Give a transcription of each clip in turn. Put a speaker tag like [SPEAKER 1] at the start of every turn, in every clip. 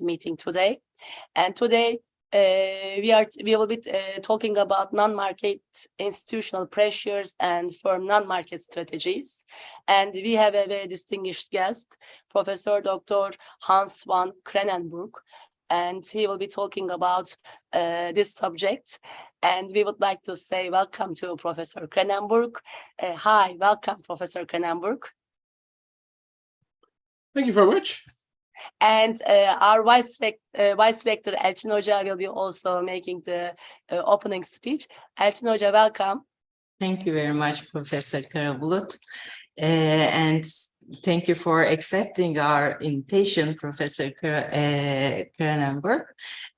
[SPEAKER 1] meeting today. And today we will be talking about non-market institutional pressures and firm non-market strategies. And we have a very distinguished guest, Professor Dr. Hans van Kranenburg, and he will be talking about this subject. And we would like to say welcome to Professor Kranenburg. Hi, welcome, Professor Kranenburg.
[SPEAKER 2] Thank you very much.
[SPEAKER 1] And our Vice Rector Elçin Hoca will be also making the opening speech. Elçin Hoca, welcome.
[SPEAKER 3] Thank you very much, Professor Karabulut. And thank you for accepting our invitation, Professor Kranenburg.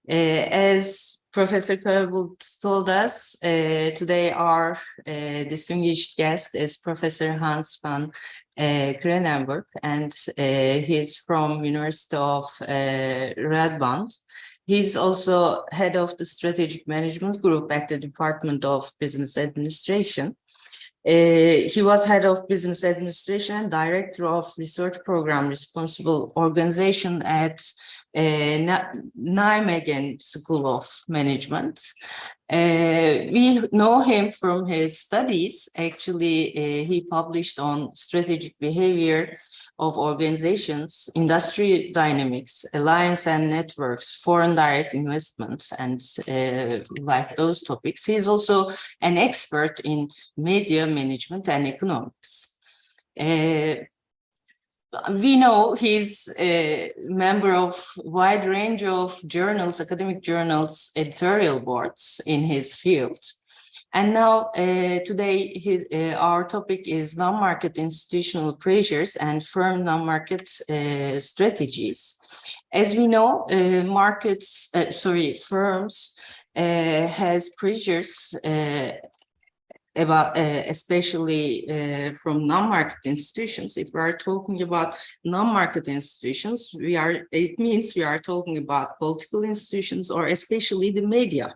[SPEAKER 3] As Professor Karabulut told us, today our distinguished guest is Professor Hans van Kranenburg, and he's from University of Radboud. He's also head of the strategic management group at the Department of Business Administration. He was head of business administration and director of research program responsible organization at Nijmegen School of Management. We know him from his studies. Actually, he published on strategic behavior of organizations, industry dynamics, alliance and networks, foreign direct investments, and like those topics. He's also an expert in media management and economics. We know he's a member of a wide range of journals, academic journals, editorial boards in his field. And now today our topic is non-market institutional pressures and firm non-market strategies. As we know, firms has pressures about especially from non-market institutions. If we are talking about non-market institutions, it means we are talking about political institutions or especially the media,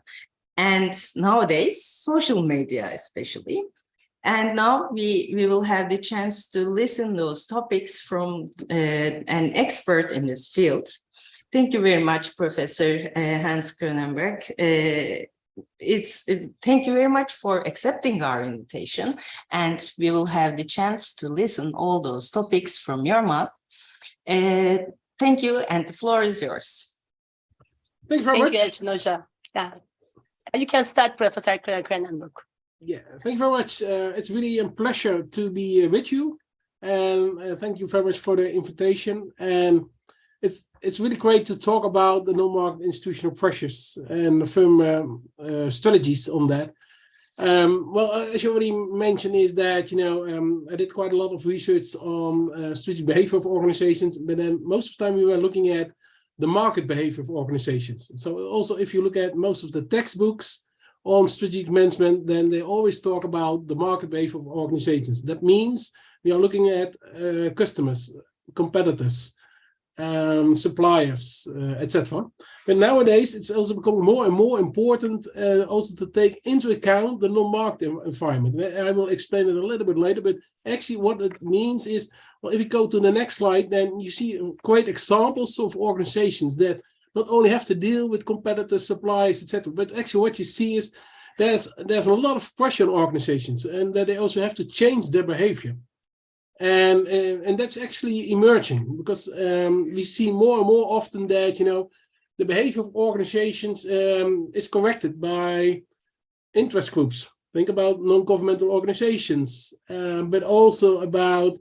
[SPEAKER 3] and nowadays social media especially. And now we will have the chance to listen those topics from an expert in this field. Thank you very much, Professor Hans Kranenburg. Thank you very much for accepting our invitation, and we will have the chance to listen all those topics from your mouth. Thank you, and the floor is yours.
[SPEAKER 2] Thank you very much.
[SPEAKER 1] Thank you, Elçin Hoca. Yeah. You can start, Professor Kranenburg.
[SPEAKER 2] Yeah, thank you very much. It's really a pleasure to be with you, and thank you very much for the invitation. And it's really great to talk about the non-market institutional pressures and the firm strategies on that. Well, as you already mentioned, is that I did quite a lot of research on strategic behavior of organizations, but then most of the time we were looking at the market behavior of organizations. So also, if you look at most of the textbooks on strategic management, then they always talk about the market behavior of organizations. That means we are looking at customers, competitors, suppliers, etc. But nowadays it's also becoming more and more important also to take into account the non-market environment. I will explain it a little bit later, but actually what it means is, well, if you go to the next slide, then you see great examples of organizations that not only have to deal with competitors, suppliers, etc., but actually what you see is there's a lot of pressure on organizations, and that they also have to change their behavior. And that's actually emerging, because we see more and more often that the behavior of organizations is corrected by interest groups. Think about non-governmental organizations, but also about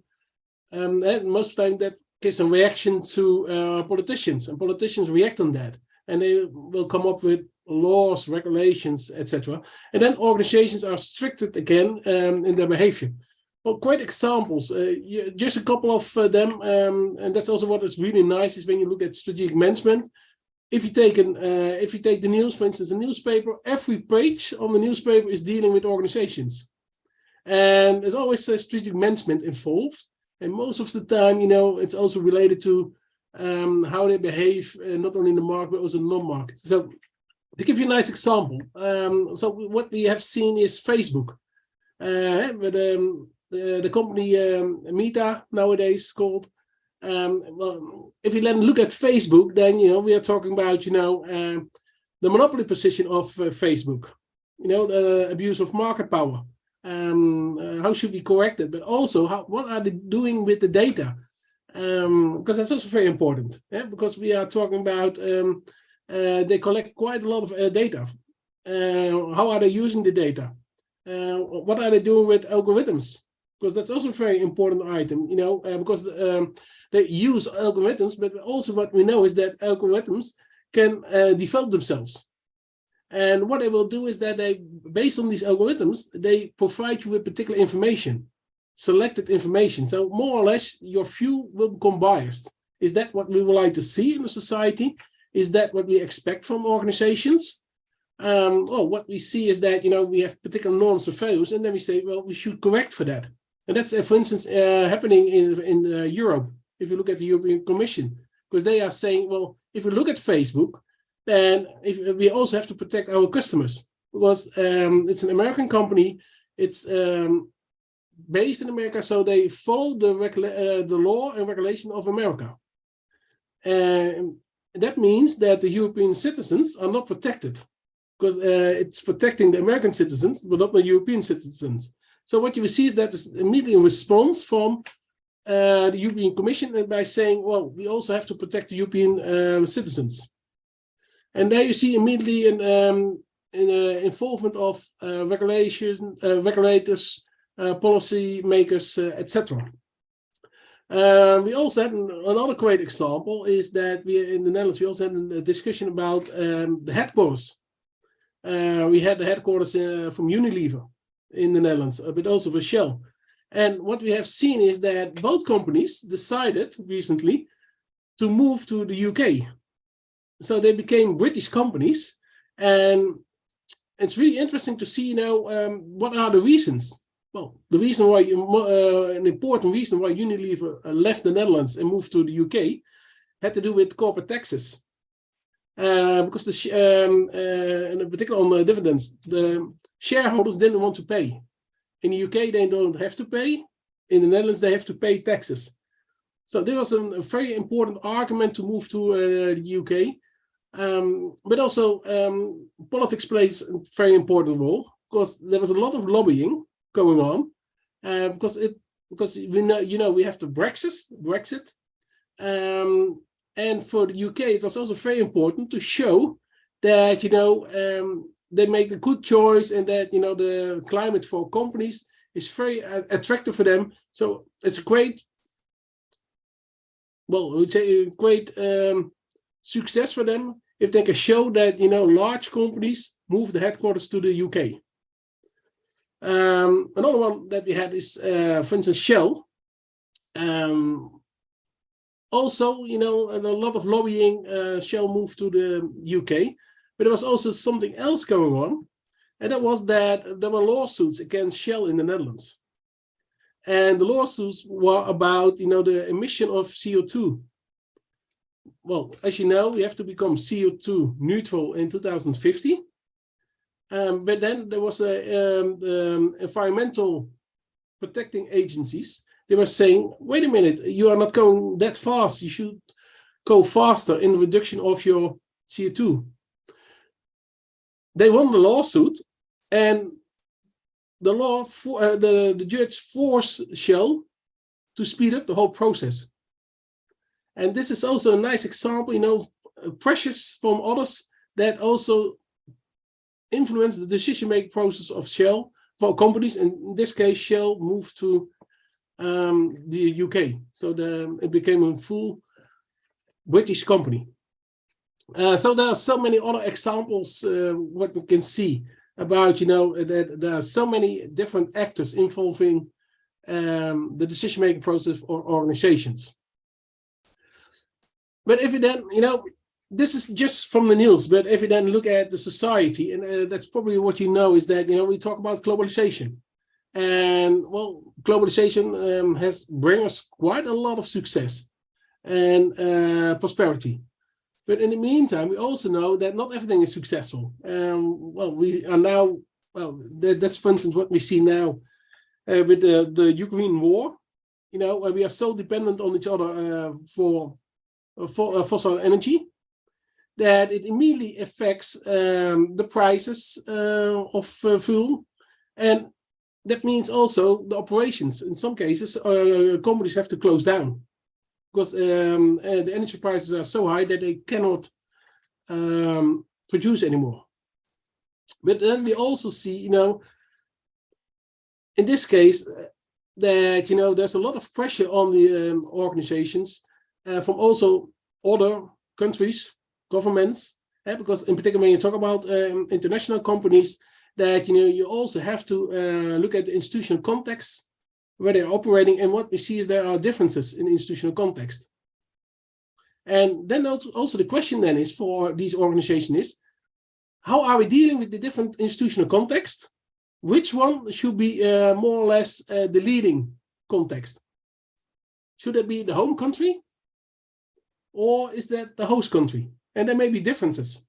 [SPEAKER 2] most of the time that gives a reaction to politicians, and politicians react on that, and they will come up with laws, regulations, etc. And then organizations are restricted again in their behavior. Well, great examples, just a couple of them, and that's also what is really nice is when you look at strategic management. If you take the news, for instance, a newspaper, every page on the newspaper is dealing with organizations, and there's always strategic management involved. And most of the time, it's also related to how they behave, not only in the market but also non-market. So, to give you a nice example, so what we have seen is Facebook, with the company Meta nowadays called, Well, if you then look at Facebook, then we are talking about the monopoly position of Facebook. The abuse of market power. How should we correct it? But also, what are they doing with the data? Because that's also very important. Because we are talking about they collect quite a lot of data. How are they using the data? What are they doing with algorithms? Because that's also a very important item, because they use algorithms, but also what we know is that algorithms can develop themselves. And what they will do is that they, based on these algorithms, they provide you with particular information, selected information. So more or less, your view will become biased. Is that what we would like to see in a society? Is that what we expect from organizations? What we see is that, we have particular norms or values, and then we say, well, we should correct for that. And that's, for instance, happening in Europe, if you look at the European Commission, because they are saying, well, if we look at Facebook, then we also have to protect our customers, because it's an American company, it's based in America, so they follow the law and regulation of America. And that means that the European citizens are not protected, because it's protecting the American citizens, but not the European citizens. So what you will see is that there's immediately a response from the European Commission by saying, well, we also have to protect the European citizens. And there you see immediately an involvement of regulators, policy makers, etc. We also had another great example is that in the Netherlands, we also had a discussion about the headquarters. We had the headquarters from Unilever in the Netherlands, but also for Shell. And what we have seen is that both companies decided recently to move to the UK. So they became British companies. And it's really interesting to see what are the reasons. Well, the reason why, an important reason why Unilever left the Netherlands and moved to the UK had to do with corporate taxes. Because and in particular on the dividends, the shareholders didn't want to pay. In the UK, they don't have to pay. In the Netherlands, they have to pay taxes. So there was a very important argument to move to the UK. But also politics plays a very important role, because there was a lot of lobbying going on. Because we know, we have the Brexit. And for the UK, it was also very important to show that, they make a good choice, and that, the climate for companies is very attractive for them. So it's a great, well, I would say a great success for them if they can show that, large companies move the headquarters to the UK. Another one that we had is, for instance, Shell. Also, a lot of lobbying, Shell moved to the UK, but there was also something else going on, and that was that there were lawsuits against Shell in the Netherlands. And the lawsuits were about, the emission of CO2. Well, as you know, we have to become CO2 neutral in 2050. But then there was environmental protecting agencies. They were saying, wait a minute, you are not going that fast. You should go faster in the reduction of your CO2. They won the lawsuit, and the judge forced Shell to speed up the whole process. And this is also a nice example, pressures from others that also influence the decision-making process of Shell for companies. In this case, Shell moved to the UK, so it became a full British company. So there are so many other examples what we can see about, that there are so many different actors involving the decision-making process for organizations. But if you then, this is just from the news, but if you then look at the society, and that's probably what is that, we talk about globalization. And, well, globalization has bring us quite a lot of success and prosperity. But in the meantime, we also know that not everything is successful. Well, we are now, well, that's for instance what we see now with the Ukraine war. we are so dependent on each other for fossil energy that it immediately affects the prices of fuel, and that means also the operations. In some cases, companies have to close down because the energy prices are so high that they cannot produce anymore. But then we also see, in this case, that there's a lot of pressure on the organizations from also other countries, governments, because in particular when you talk about international companies, that you also have to look at the institutional context where they're operating, and what we see is there are differences in institutional context. And then also the question then is for these organizations is, how are we dealing with the different institutional context? Which one should be more or less the leading context? Should it be the home country? Or is that the host country? And there may be differences,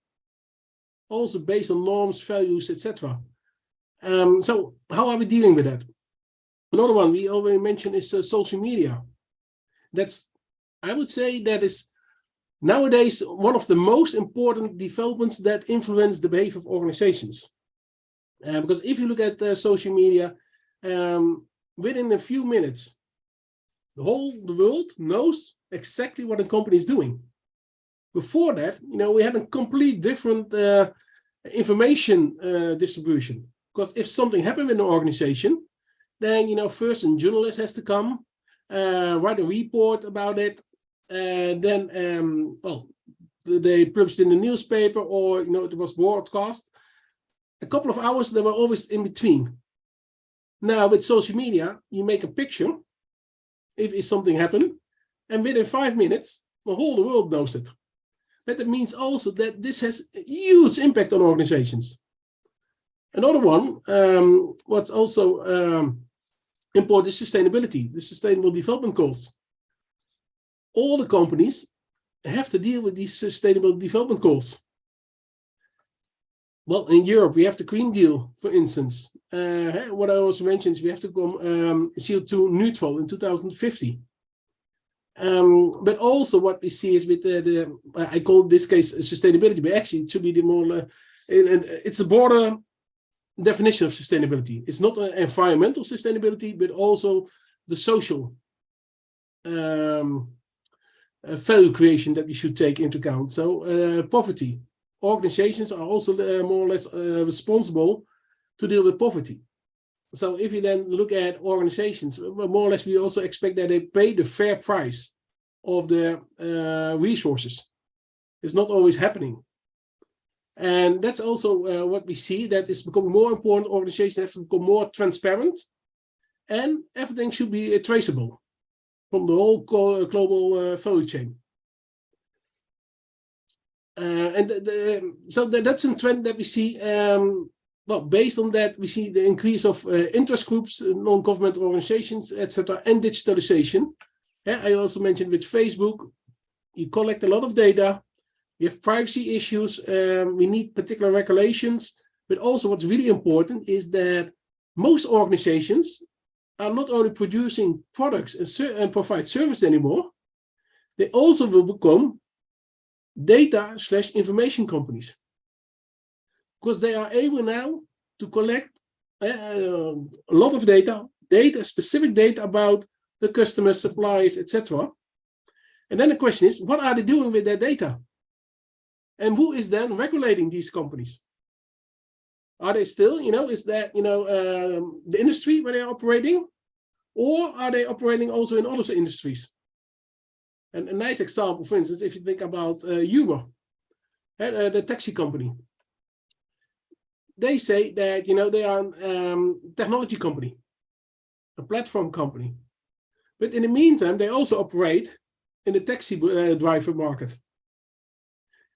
[SPEAKER 2] also based on norms, values, etc. So how are we dealing with that? Another one we already mentioned is social media. I would say that is nowadays one of the most important developments that influence the behavior of organizations. Because if you look at social media, within a few minutes, the world knows exactly what a company is doing. Before that, we had a complete different information distribution. Because if something happened in an organization, then first a journalist has to come, write a report about it, then they published in the newspaper, or it was broadcast. A couple of hours they were always in between. Now with social media, you make a picture if something happened, and within 5 minutes, the whole world knows it. But that means also that this has a huge impact on organizations. Another one, what's also important is sustainability, the Sustainable Development Goals. All the companies have to deal with these Sustainable Development Goals. Well, in Europe, we have the Green Deal, for instance. What I also mentioned is we have to become CO2 neutral in 2050. But also what we see is with I call this case sustainability, but actually it should be the more, it's a broader definition of sustainability. It's not an environmental sustainability, but also the social value creation that we should take into account. So poverty. Organizations are also more or less responsible to deal with poverty. So if you then look at organizations, more or less we also expect that they pay the fair price of their resources. It's not always happening. And that's also what we see, that is becoming more important. Organizations have to become more transparent, and everything should be traceable from the whole global value chain. So that's a trend that we see. Based on that, we see the increase of interest groups, non-governmental organizations, etc., and digitalization. I also mentioned with Facebook, you collect a lot of data. We have privacy issues. We need particular regulations. But also what's really important is that most organizations are not only producing products and provide service anymore, they also will become data/information companies, because they are able now to collect a lot of data, specific data about the customers, suppliers, etc. And then the question is, what are they doing with their data? And who is then regulating these companies? Are they still, is that, the industry where they're operating? Or are they operating also in other industries? And a nice example, for instance, if you think about Uber, the taxi company. They say that, they are a technology company, a platform company. But in the meantime, they also operate in the taxi driver market.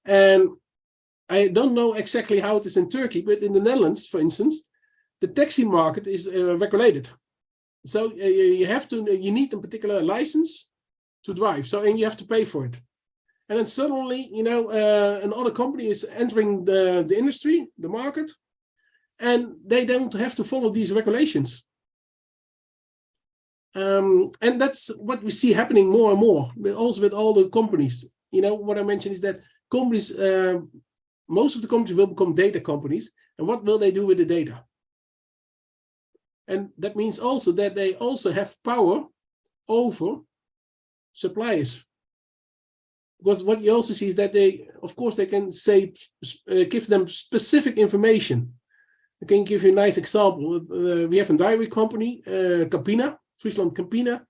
[SPEAKER 2] And I don't know exactly how it is in Turkey, but in the Netherlands, for instance, the taxi market is regulated. So you need a particular license to drive. So, and you have to pay for it. And then suddenly, another company is entering the industry, the market, and they don't have to follow these regulations. And that's what we see happening more and more, but also with all the companies. You know, what I mentioned is that companies, most of the companies will become data companies. And what will they do with the data? And that means also that they also have power over suppliers. Because what you also see is that they, of course, they can say, give them specific information. I can give you a nice example. We have a dairy company, Campina, Friesland Campina.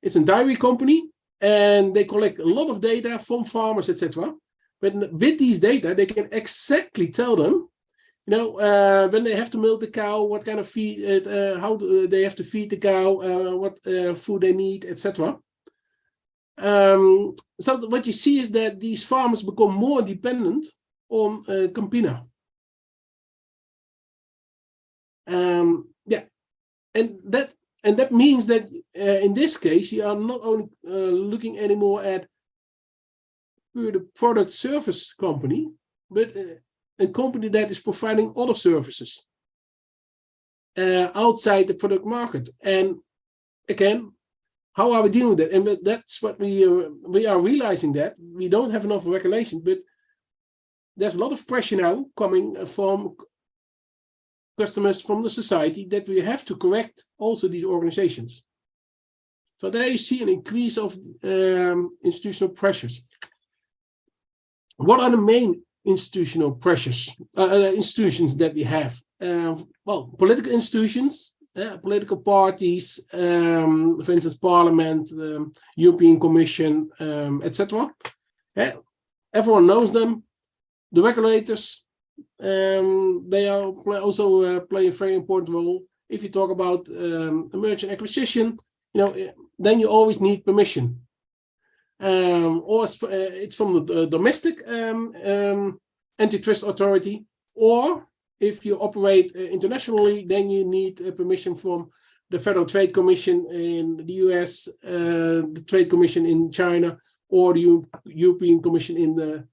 [SPEAKER 2] It's a dairy company, and they collect a lot of data from farmers, etc. But with these data, they can exactly tell them, you know, when they have to milk the cow, what kind of feed, how they have to feed the cow, what food they need, etc. So what you see is that these farmers become more dependent on Campina. Yeah, and that means that in this case you are not only looking anymore at the product service company, but a company that is providing other services outside the product market. And again, how are we dealing with that? And that's what we are realizing, that we don't have enough regulation, but there's a lot of pressure now coming from customers, from the society, that we have to correct also these organizations. So there you see an increase of institutional pressures. What are the main institutional pressures, institutions that we have? Well, political institutions, political parties, for instance, Parliament, European Commission, etc. Everyone knows them. The regulators, they are also play a very important role. If you talk about a merger and acquisition, you know, then you always need permission. Or it's from the domestic antitrust authority, or if you operate internationally, then you need permission from the Federal Trade Commission in the US, the Trade Commission in China, or the European Commission in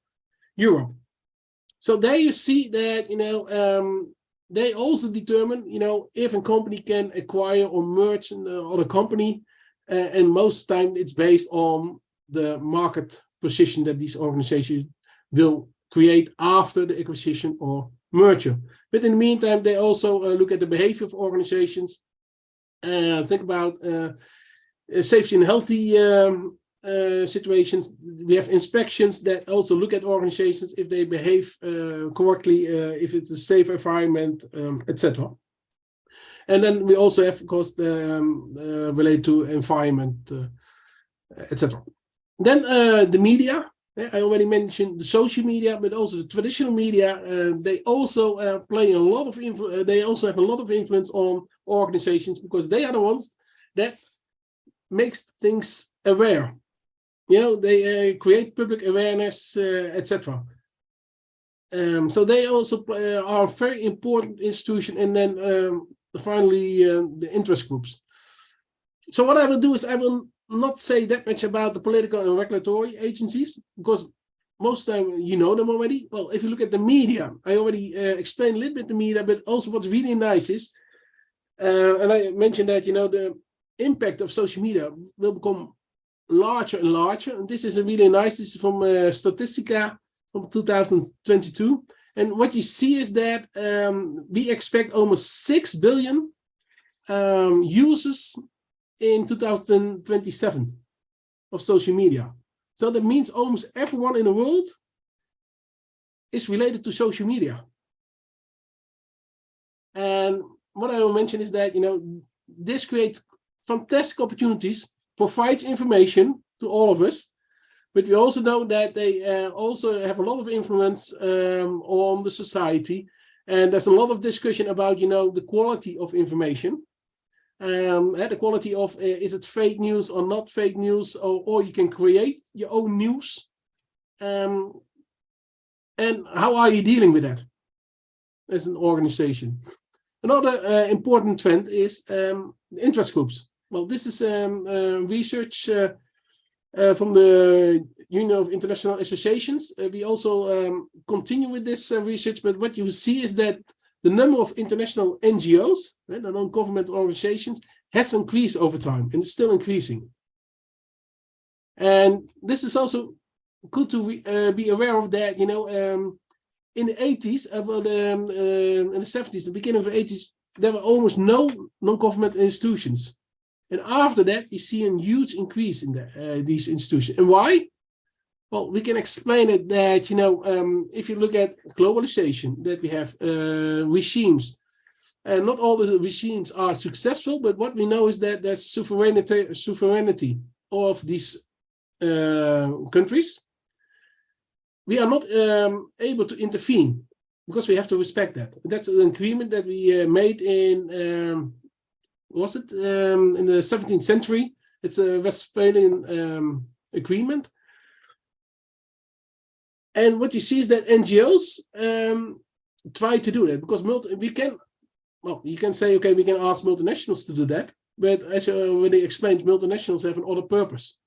[SPEAKER 2] Europe. So there you see that, you know, they also determine, you know, if a company can acquire or merge another company, and most of the time it's based on the market position that these organizations will create after the acquisition or merger. But in the meantime, they also look at the behavior of organizations, think about safety and healthy situations. We have inspections that also look at organizations if they behave correctly, if it's a safe environment, etc. And then we also have, of course, the related to environment, etc. Then the media. I already mentioned the social media, but also the traditional media. They also play a lot of they also have a lot of influence on organizations, because they are the ones that makes things aware. You know, they create public awareness, etc. So they also are a very important institution. And then finally, the interest groups. So what I will do is I will not say that much about the political and regulatory agencies, because most of the time you know them already. Well, if you look at the media, I already explained a little bit the media, but also what's really nice is, and I mentioned that, you know, the impact of social media will become larger and larger. And this is a really nice, this is from Statistica from 2022. And what you see is that we expect almost 6 billion users in 2027 of social media. So that means almost everyone in the world is related to social media. And what I will mention is that, you know, this creates fantastic opportunities, provides information to all of us, but we also know that they also have a lot of influence on the society. And there's a lot of discussion about, you know, the quality of information. The quality of is it fake news or not fake news, or you can create your own news, and how are you dealing with that as an organization? Another important trend is the interest groups. Well, this is research from the Union of International Associations. We also continue with this research, but what you see is that the number of international NGOs, the non-governmental organizations, has increased over time and is still increasing. And this is also good to be aware of that, in the 80s, in the 70s, the beginning of the 80s, there were almost no non-government institutions. And after that, you see a huge increase in these institutions. And why? Well, we can explain it that, if you look at globalization, that we have regimes, and not all the regimes are successful, but what we know is that there's sovereignty of these countries. We are not able to intervene because we have to respect that. That's an agreement that we made in, in the 17th century. It's a Westphalian agreement. And what you see is that NGOs try to do that because you can say, okay, we can ask multinationals to do that. But as I already explained, multinationals have another purpose.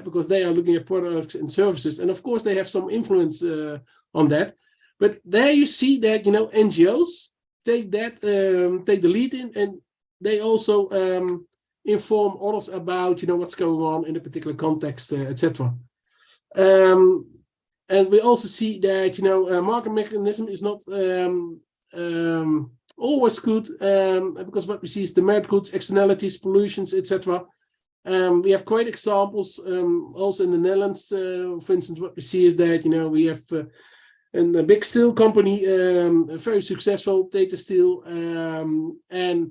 [SPEAKER 2] Because they are looking at products and services, and of course they have some influence on that. But there you see that NGOs take the lead in, and they also inform others about what's going on in a particular context, etc. And we also see that market mechanism is not always good because what we see is the merit goods, externalities, pollutions, etc. We have great examples also in the Netherlands. For instance, what we see is that we have a big steel company, very successful, Tata Steel, and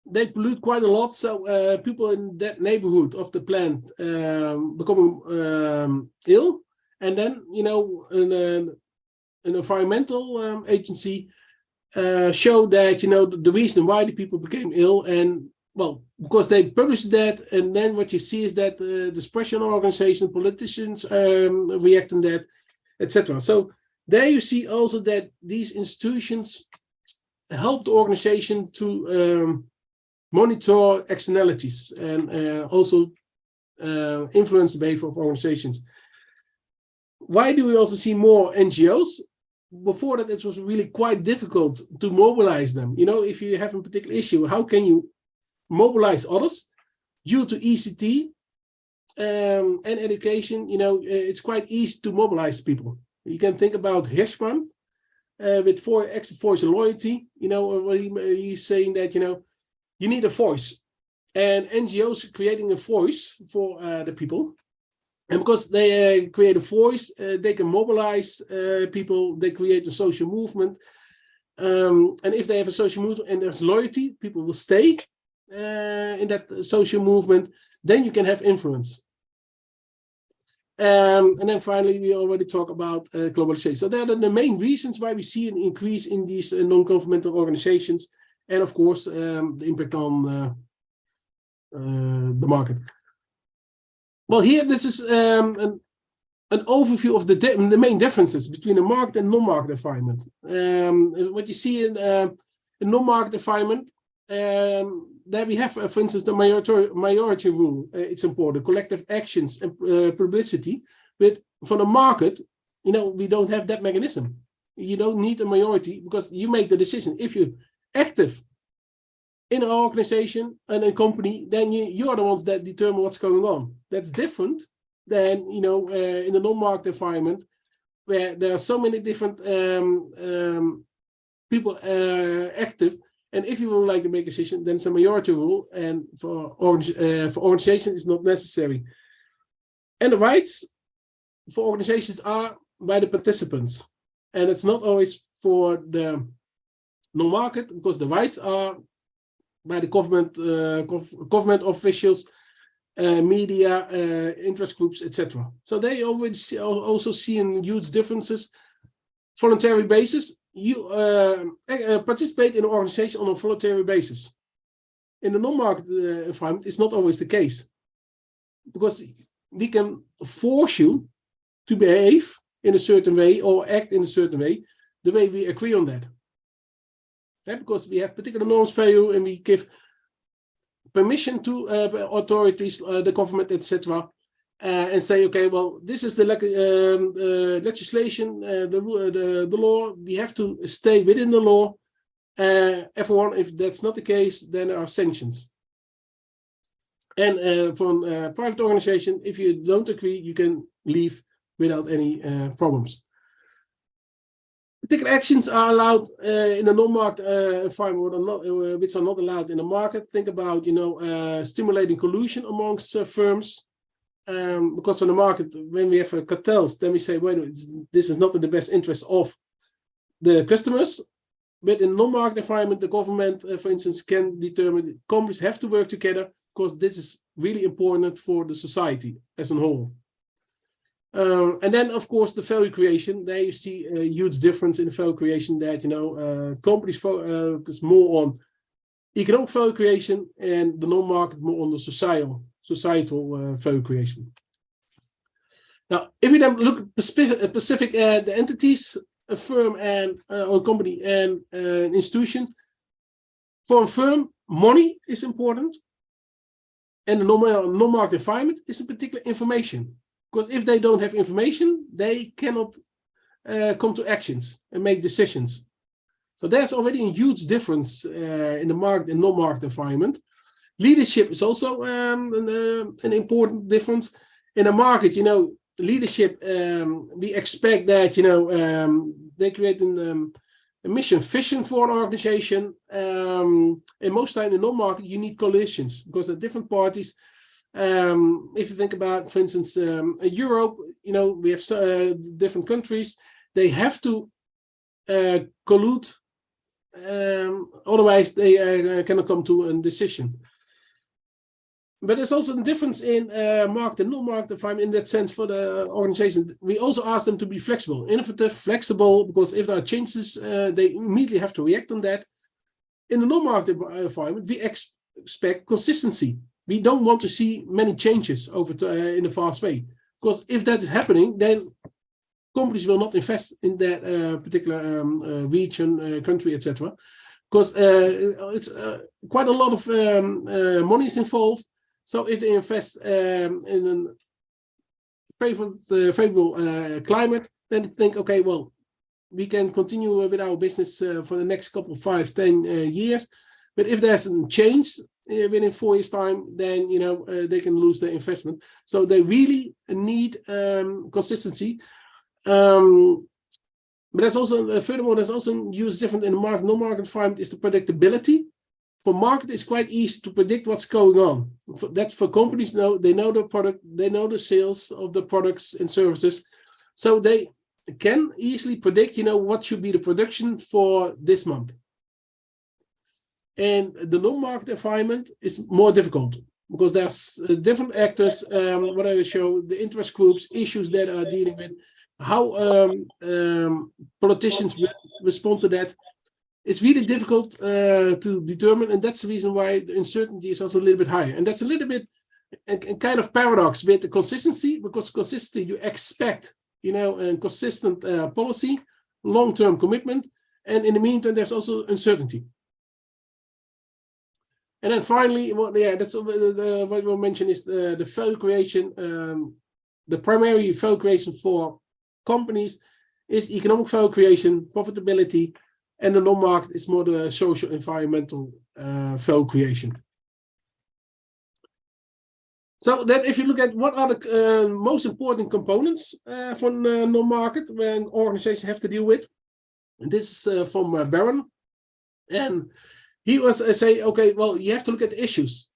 [SPEAKER 2] they pollute quite a lot. So people in that neighborhood of the plant become ill, and then an environmental agency showed that the reason why the people became ill, and well, because they published that, and then what you see is that the pressure on organizations, politicians react on that, etc. So there you see also that these institutions help the organization to monitor externalities and also influence the behavior of organizations. Why do we also see more NGOs? Before that, it was really quite difficult to mobilize them. If you have a particular issue, how can you mobilize others? Due to ECT and education, it's quite easy to mobilize people. You can think about Hirschman with exit voice and loyalty. He's saying that you need a voice, and NGOs creating a voice for the people. And because they create a voice, they can mobilize people. They create a social movement, and if they have a social movement and there's loyalty, people will stay in that social movement. Then you can have influence. And then finally, we already talk about globalization. So they are the main reasons why we see an increase in these non-governmental organizations, and of course the impact on the market. Well, here this is an overview of the main differences between a market and non-market environment. What you see in a non-market environment, there we have, for instance, the majority rule. It's important, collective actions and publicity. But for the market, we don't have that mechanism. You don't need a majority because you make the decision. If you're active in an organization and a company, then you are the ones that determine what's going on. That's different than in the non-market environment, where there are so many different people active. And if you would like to make a decision, then it's a majority rule, and for organizations it's not necessary. And the rights for organizations are by the participants, and it's not always for the non-market, because the rights are by the government officials, media, interest groups, etc. So they always also see huge differences. Voluntary basis. You participate in an organization on a voluntary basis. In the non-market environment, it's not always the case, because we can force you to behave in a certain way or act in a certain way, the way we agree on that. Because we have particular norms for you, and we give permission to authorities, the government, etc., and say, okay, well, this is the legislation, the law. We have to stay within the law, Everyone, if that's not the case, then there are sanctions. And from a private organization, if you don't agree, you can leave without any problems. Particular actions are allowed in a non-market environment, which are not allowed in the market. Think about, stimulating collusion amongst firms. Because from the market, when we have cartels, then we say, well, this is not in the best interest of the customers. But in a non-market environment, the government, for instance, can determine companies have to work together because this is really important for the society as a whole. And then, of course, the value creation. There you see a huge difference in the value creation that, companies focus more on economic value creation and the non-market more on the societal value creation. Now, if we then look at specific the entities, a firm and or a company and an institution, for a firm, money is important, and the non-market environment is in particular information. Because if they don't have information, they cannot come to actions and make decisions. So there's already a huge difference in the market and non-market environment. Leadership is also an important difference. In a market, leadership, we expect that, they create a mission vision for an organization. And most time in non-market, you need coalitions because there are different parties. If you think about, for instance, Europe, we have different countries. They have to collude, otherwise they cannot come to a decision. But there's also a difference in market and non-market environment in that sense for the organization. We also ask them to be flexible, innovative, flexible, because if there are changes, they immediately have to react on that. In the non-market environment, we expect consistency. We don't want to see many changes in a fast way, because if that is happening, then companies will not invest in that particular region, country, etc. Because it's quite a lot of money is involved. So if they invest in a favorable climate, then they think, okay, well, we can continue with our business for the next couple of 5-10 years. But if there's a change within 4 years' time, then they can lose their investment. So they really need consistency. But there's also furthermore, there's also use different in the market. Non-market environment is the predictability. For market, it's quite easy to predict what's going on. That's for companies. They know the product, they know the sales of the products and services, so they can easily predict, what should be the production for this month. And the non-market environment is more difficult because there's different actors. What I will show, the interest groups, issues that are dealing with, how politicians respond to that. It's really difficult to determine, and that's the reason why the uncertainty is also a little bit higher. And that's a little bit a kind of paradox with the consistency, because consistency you expect, a consistent policy, long-term commitment, and in the meantime there's also uncertainty. And then finally, that's what we'll mention is the value creation. The primary value creation for companies is economic value creation, profitability. And the non-market is more the social, environmental value creation. So then if you look at what are the most important components for non-market when organizations have to deal with, and this is from Baron. And he was say, okay, well, you have to look at the issues.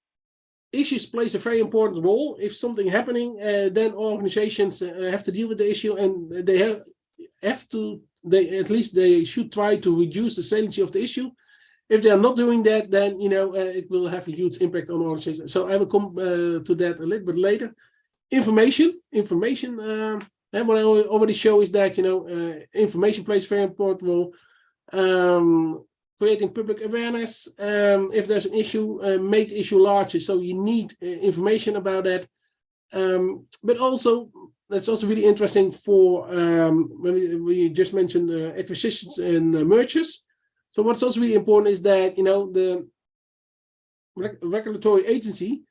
[SPEAKER 2] Issues plays a very important role. If something happening, then organizations have to deal with the issue, and they have to, they should try to reduce the saliency of the issue. If they are not doing that, then it will have a huge impact on organizations. So I will come to that a little bit later. Information. And what I already show is that information plays a very important role. Creating public awareness. If there's an issue, make the issue larger. So you need information about that. But also, that's also really interesting for when we just mentioned acquisitions and mergers. So what's also really important is that the regulatory agency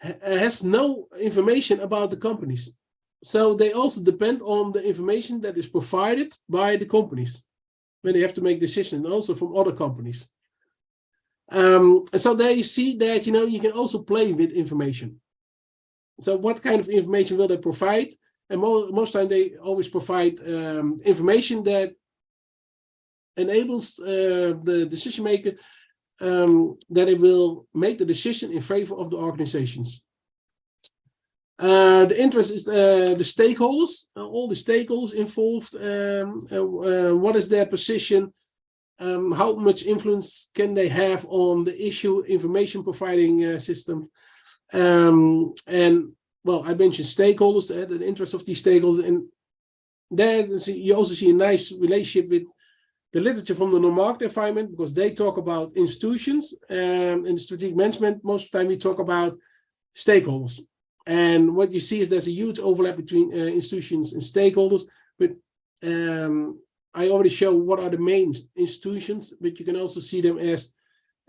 [SPEAKER 2] has no information about the companies. So they also depend on the information that is provided by the companies. when they have to make decisions, and also from other companies. So there you see that, you can also play with information. So what kind of information will they provide? And most time they always provide information that enables the decision maker that it will make the decision in favor of the organizations. The interest is the stakeholders, all the stakeholders involved. What is their position? How much influence can they have on the issue information providing system? And well, I mentioned stakeholders, the interest of these stakeholders, and there you also see a nice relationship with the literature from the non-market environment, because they talk about institutions, and in the strategic management, most of the time we talk about stakeholders. And what you see is there's a huge overlap between institutions and stakeholders, but I already show what are the main institutions, but you can also see them as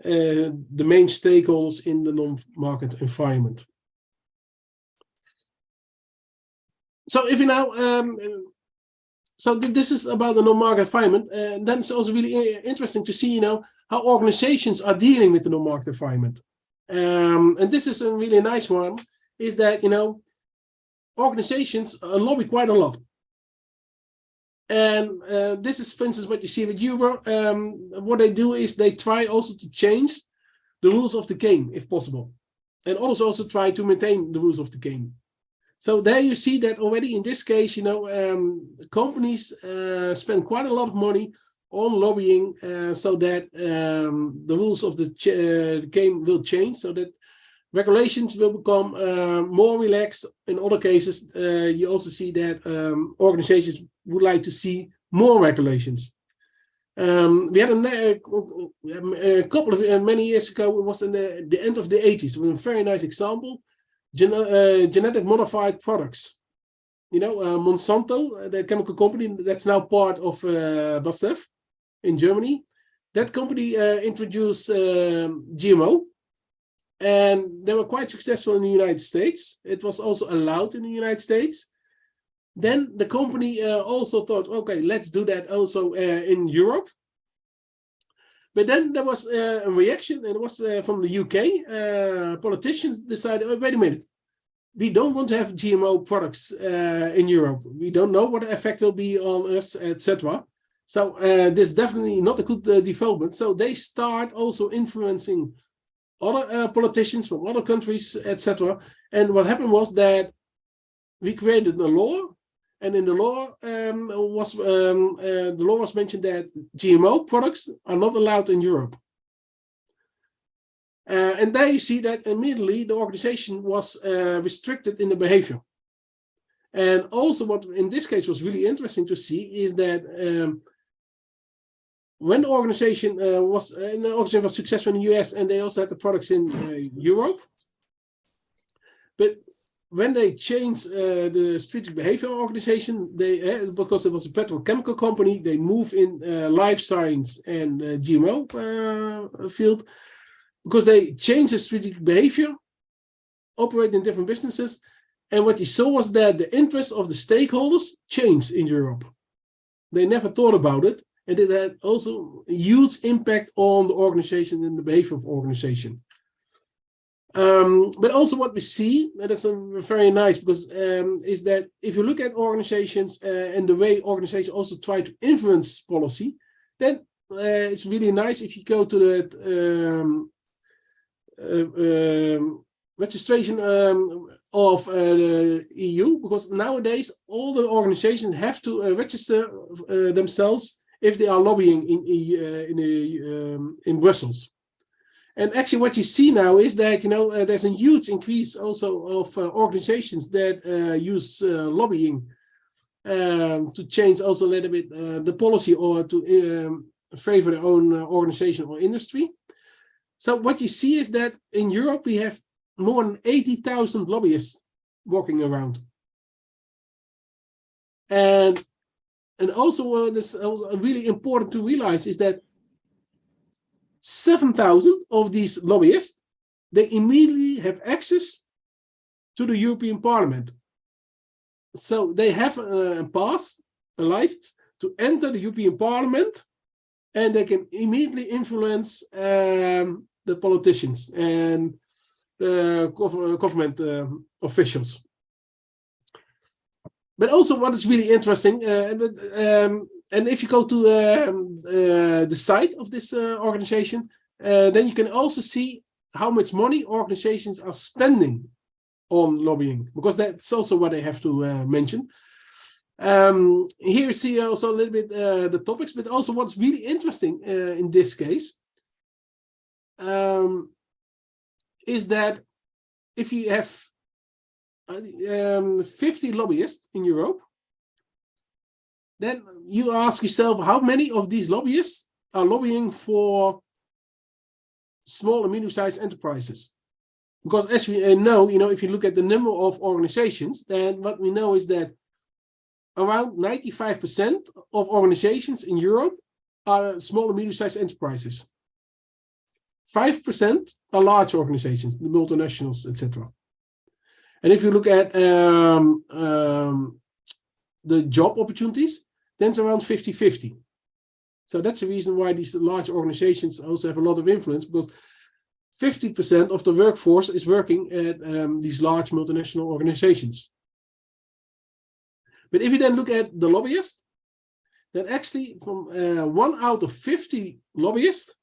[SPEAKER 2] the main stakeholders in the non-market environment. So if you now, so this is about the non-market environment, and then it's also really interesting to see, how organizations are dealing with the non-market environment. And this is a really nice one, is that, organizations lobby quite a lot. And this is, for instance, what you see with Uber. What they do is they try also to change the rules of the game, if possible. And others also try to maintain the rules of the game. So there you see that already in this case, companies spend quite a lot of money on lobbying so that the rules of the game will change, so that regulations will become more relaxed. In other cases, you also see that organizations would like to see more regulations. We had a couple of many years ago, it was in the end of the 80s, with a very nice example. Genetic modified products. Monsanto, the chemical company that's now part of BASF in Germany, that company introduced GMO, and they were quite successful in the United States. It was also allowed in the United States. Then the company also thought, okay, let's do that also in Europe. But then there was a reaction, and it was from the UK. Politicians decided, oh, wait a minute, we don't want to have GMO products in Europe. We don't know what the effect will be on us, etc. So this is definitely not a good development. So they start also influencing other politicians from other countries, etc. And what happened was that we created a law. And in the law was mentioned that GMO products are not allowed in Europe. And there you see that immediately the organization was restricted in the behavior. And also what in this case was really interesting to see is that when the organization was successful in the US, and they also had the products in Europe, but when they changed the strategic behavior organization, they because it was a petrochemical company, they moved in life science and GMO field, because they changed the strategic behavior, operate in different businesses, and what you saw was that the interests of the stakeholders changed in Europe. They never thought about it, and it had also a huge impact on the organization and the behavior of organization. But also what we see, and that's very nice, because is that if you look at organizations and the way organizations also try to influence policy, then it's really nice if you go to the registration of the EU, because nowadays all the organizations have to register themselves if they are lobbying in Brussels. And actually what you see now is that, there's a huge increase also of organizations that use lobbying to change also a little bit the policy, or to favor their own organization or industry. So what you see is that in Europe, we have more than 80,000 lobbyists walking around. And also what is also really important to realize is that 7,000 of these lobbyists, they immediately have access to the European Parliament. So they have a pass, a license to enter the European Parliament and they can immediately influence the politicians and the government officials. But also what is really interesting, and if you go to the site of this organization, then you can also see how much money organizations are spending on lobbying, because that's also what I have to mention. Here you see also a little bit the topics, but also what's really interesting in this case is that if you have 50 lobbyists in Europe, then you ask yourself how many of these lobbyists are lobbying for small and medium-sized enterprises. Because as we know, if you look at the number of organizations, then what we know is that around 95% of organizations in Europe are small and medium-sized enterprises. 5% are large organizations, the multinationals, etc. And if you look at the job opportunities, then it's around 50-50. So that's the reason why these large organizations also have a lot of influence, because 50% of the workforce is working at these large multinational organizations. But if you then look at the lobbyists, then actually from 1 out of 50 lobbyists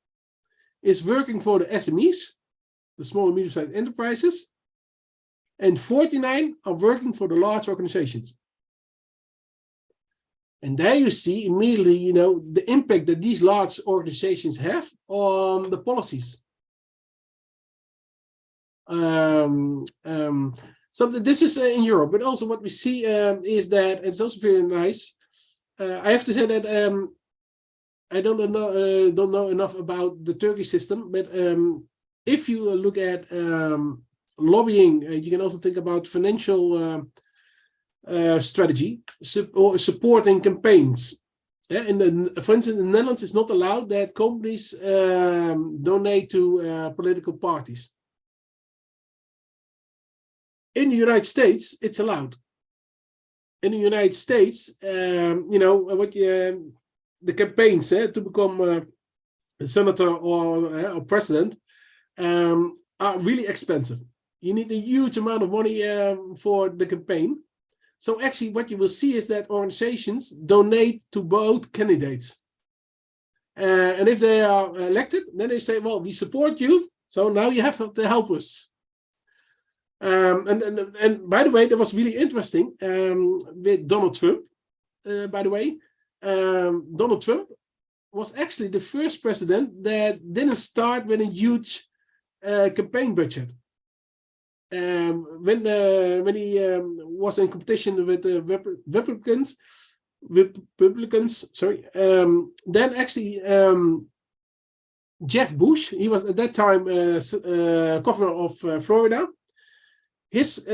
[SPEAKER 2] is working for the SMEs, the small and medium-sized enterprises, and 49 are working for the large organizations. And there you see immediately, the impact that these large organizations have on the policies. So this is in Europe, but also what we see is that it's also very nice. I have to say that I don't know enough about the Turkish system, but if you look at lobbying, you can also think about financial strategy or supporting campaigns. Yeah, for instance, in the Netherlands, it's not allowed that companies donate to political parties. In the United States, it's allowed. In the United States, the campaigns to become a senator or president are really expensive. You need a huge amount of money for the campaign. So actually what you will see is that organizations donate to both candidates. And if they are elected, then they say, well, we support you, so now you have to help us. And by the way, that was really interesting with Donald Trump, by the way. Donald Trump was actually the first president that didn't start with a huge campaign budget. When he was in competition with the Republicans, then actually Jeff Bush, he was at that time governor of Florida. His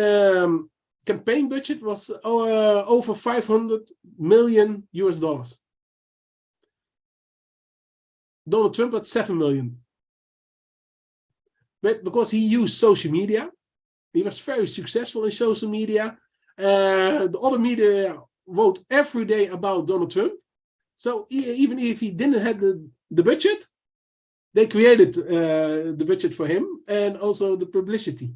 [SPEAKER 2] campaign budget was over $500 million. Donald Trump had 7 million. But because he used social media, he was very successful in social media. The other media wrote every day about Donald Trump. So even if he didn't have the budget, they created the budget for him and also the publicity.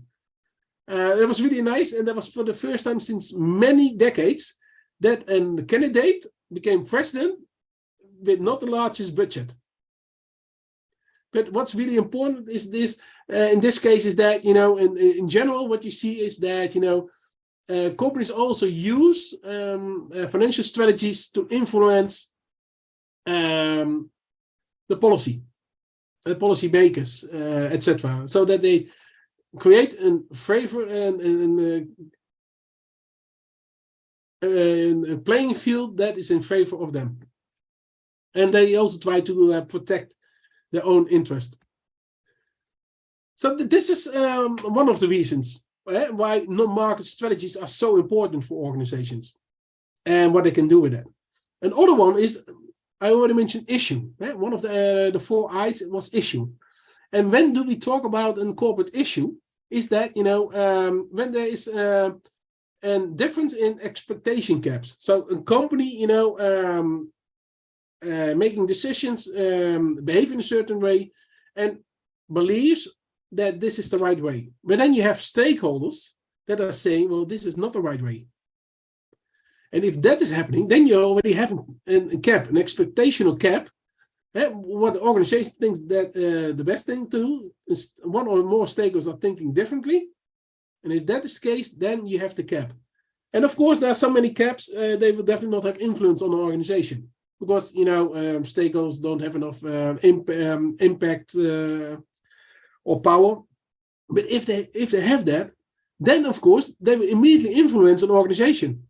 [SPEAKER 2] It was really nice, and that was for the first time since many decades that a candidate became president with not the largest budget. But what's really important is this, in this case, is that, in general, what you see is that, companies also use financial strategies to influence the policy makers, etc., so that they create a favor and a playing field that is in favor of them. And they also try to protect their own interest. So this is one of the reasons why non-market strategies are so important for organizations and what they can do with that. Another one is, I already mentioned issue. One of the 4 I's was issue. And when do we talk about a corporate issue? Is that, when there is a difference in expectation caps. So a company, making decisions, behave in a certain way, and believes that this is the right way. But then you have stakeholders that are saying, well, this is not the right way. And if that is happening, then you already have a cap, an expectational cap. What the organization thinks that the best thing to do is one or more stakeholders are thinking differently. And if that is the case, then you have the cap. And of course, there are so many caps, they will definitely not have influence on the organization because, stakeholders don't have enough impact or power. But if they have that, then of course, they will immediately influence an organization.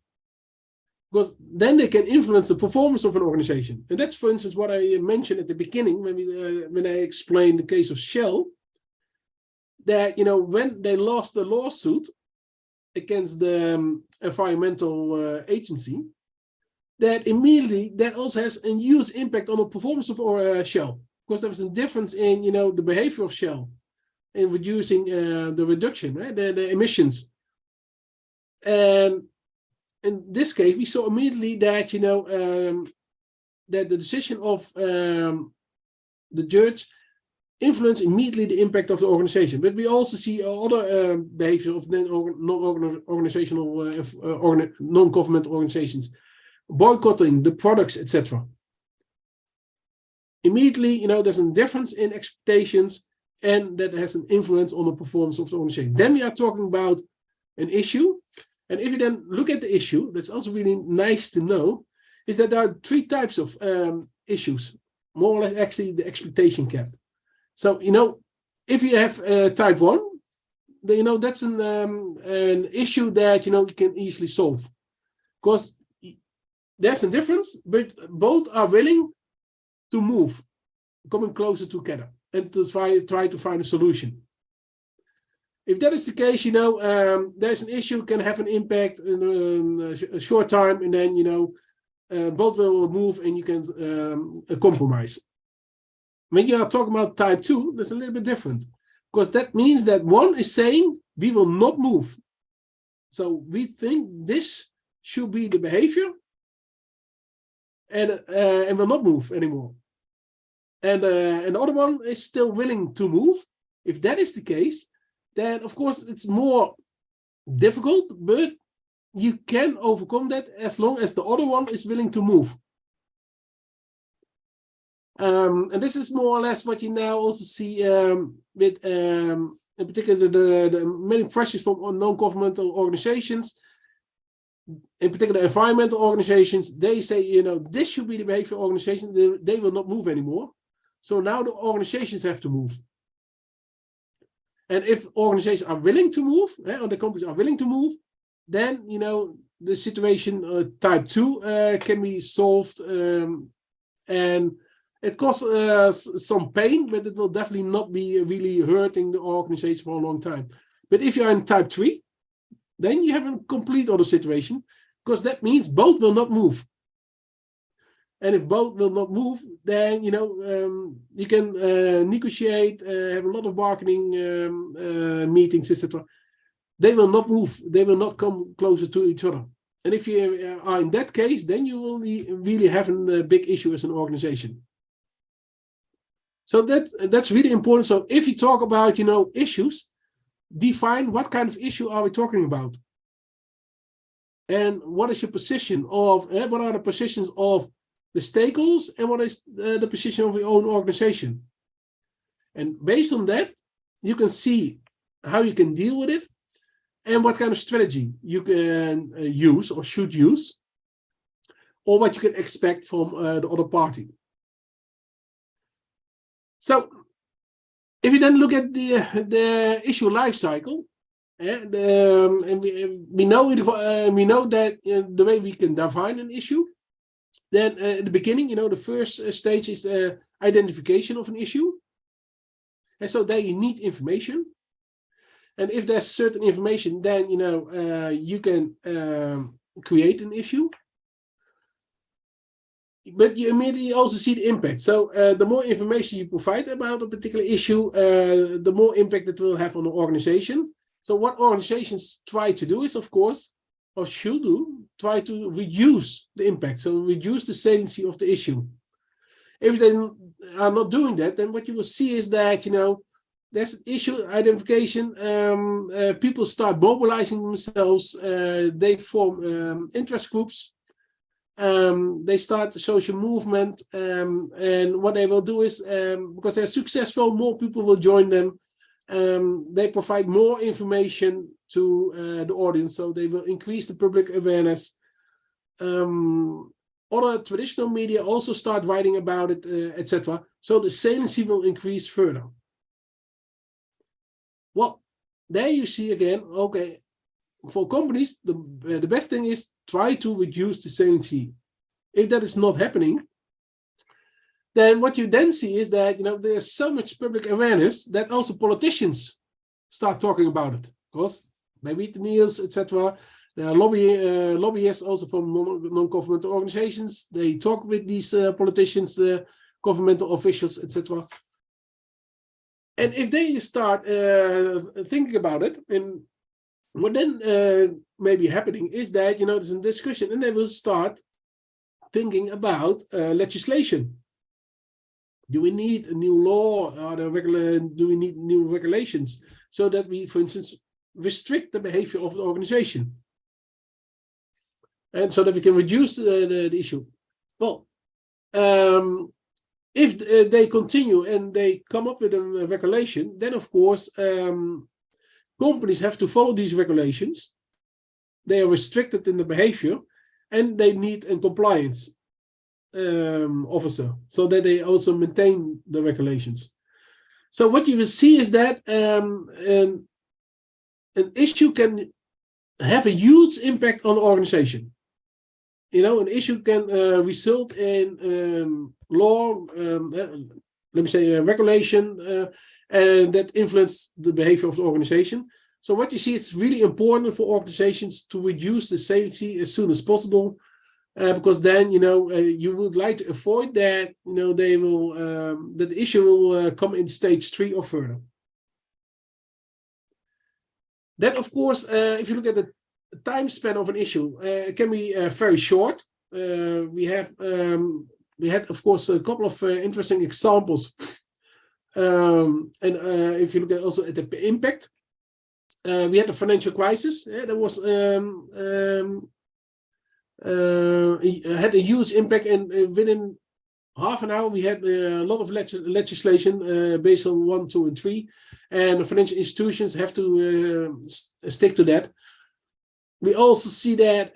[SPEAKER 2] Because then they can influence the performance of an organization. And that's, for instance, what I mentioned at the beginning when I explained the case of Shell, that, when they lost the lawsuit against the environmental agency, that immediately that also has a huge impact on the performance of Shell. Because there was a difference in, the behavior of Shell in reducing the reduction, right? the emissions. And in this case, we saw immediately that, that the decision of the judge influenced immediately the impact of the organization. But we also see other behavior of non-organizational, non-governmental organizations, boycotting the products, etc. Immediately, there's a difference in expectations, and that has an influence on the performance of the organization. Then we are talking about an issue. And if you then look at the issue, that's also really nice to know, is that there are three types of issues, more or less actually the expectation cap. So, if you have type 1, then, that's an issue that, you can easily solve. Because there's a difference, but both are willing to move, coming closer together and to try to find a solution. If that is the case, there's an issue can have an impact in a short time, and then, both will move and you can compromise. When you are talking about type 2, that's a little bit different, because that means that one is saying we will not move. So we think this should be the behavior, and will not move anymore. And the other one is still willing to move. If that is the case, then of course it's more difficult, but you can overcome that as long as the other one is willing to move. And this is more or less what you now also see with, in particular, the many pressures from non-governmental organizations, in particular environmental organizations. They say, this should be the behavior organization. They will not move anymore. So now the organizations have to move. And if organizations are willing to move, or the companies are willing to move, then, the situation type 2 can be solved. And it costs some pain, but it will definitely not be really hurting the organization for a long time. But if you're in type 3, then you have a complete other situation, because that means both will not move. And if both will not move, then, you can negotiate, have a lot of bargaining meetings, etc. They will not move. They will not come closer to each other. And if you are in that case, then you will be really having a big issue as an organization. So that's really important. So if you talk about, issues, define what kind of issue are we talking about? And what is your position of, what are the positions of the stakeholders, and what is the position of your own organization? And based on that, you can see how you can deal with it and what kind of strategy you can use or should use, or what you can expect from the other party. So if you then look at the issue life cycle, and we know that the way we can define an issue, then at the beginning, the first stage is the identification of an issue. And so there you need information. And if there's certain information, then, you can create an issue. But you immediately also see the impact. So the more information you provide about a particular issue, the more impact it will have on the organization. So what organizations try to do is, of course, or should do, try to reduce the impact. So reduce the saliency of the issue. If they are not doing that, then what you will see is that, there's issue identification. People start mobilizing themselves. They form interest groups. They start a social movement. And what they will do is, because they're successful, more people will join them. They provide more information to the audience, so they will increase the public awareness. Other traditional media also start writing about it, etc. So the saliency will increase further. Well, there you see again, okay, for companies, the best thing is try to reduce the saliency. If that is not happening, then what you then see is that, there's so much public awareness that also politicians start talking about it. Because they read the news, etc. There are lobbyists also from non-governmental organizations. They talk with these politicians, the governmental officials, etc. And if they start thinking about it, and what then may be happening is that, there's a discussion, and they will start thinking about legislation. Do we need a new law? Do we need new regulations so that we, for instance, restrict the behavior of the organization? And so that we can reduce the issue. Well, if they continue and they come up with a regulation, then of course, companies have to follow these regulations. They are restricted in the behavior, and they need a compliance officer so that they also maintain the regulations. So what you will see is that an issue can have a huge impact on the organization. An issue can result in law, let me say regulation, and that influence the behavior of the organization. So what you see, it's really important for organizations to reduce the saliency as soon as possible, because then, you would like to avoid that, they will, that the issue will come in stage 3 or further. Then, of course, if you look at the time span of an issue, it can be very short. We had, of course, a couple of interesting examples. And if you look at also at the impact, we had the financial crisis. There was had a huge impact, and within half an hour we had a lot of legislation based on 1, 2, and 3, and the financial institutions have to stick to that. We also see that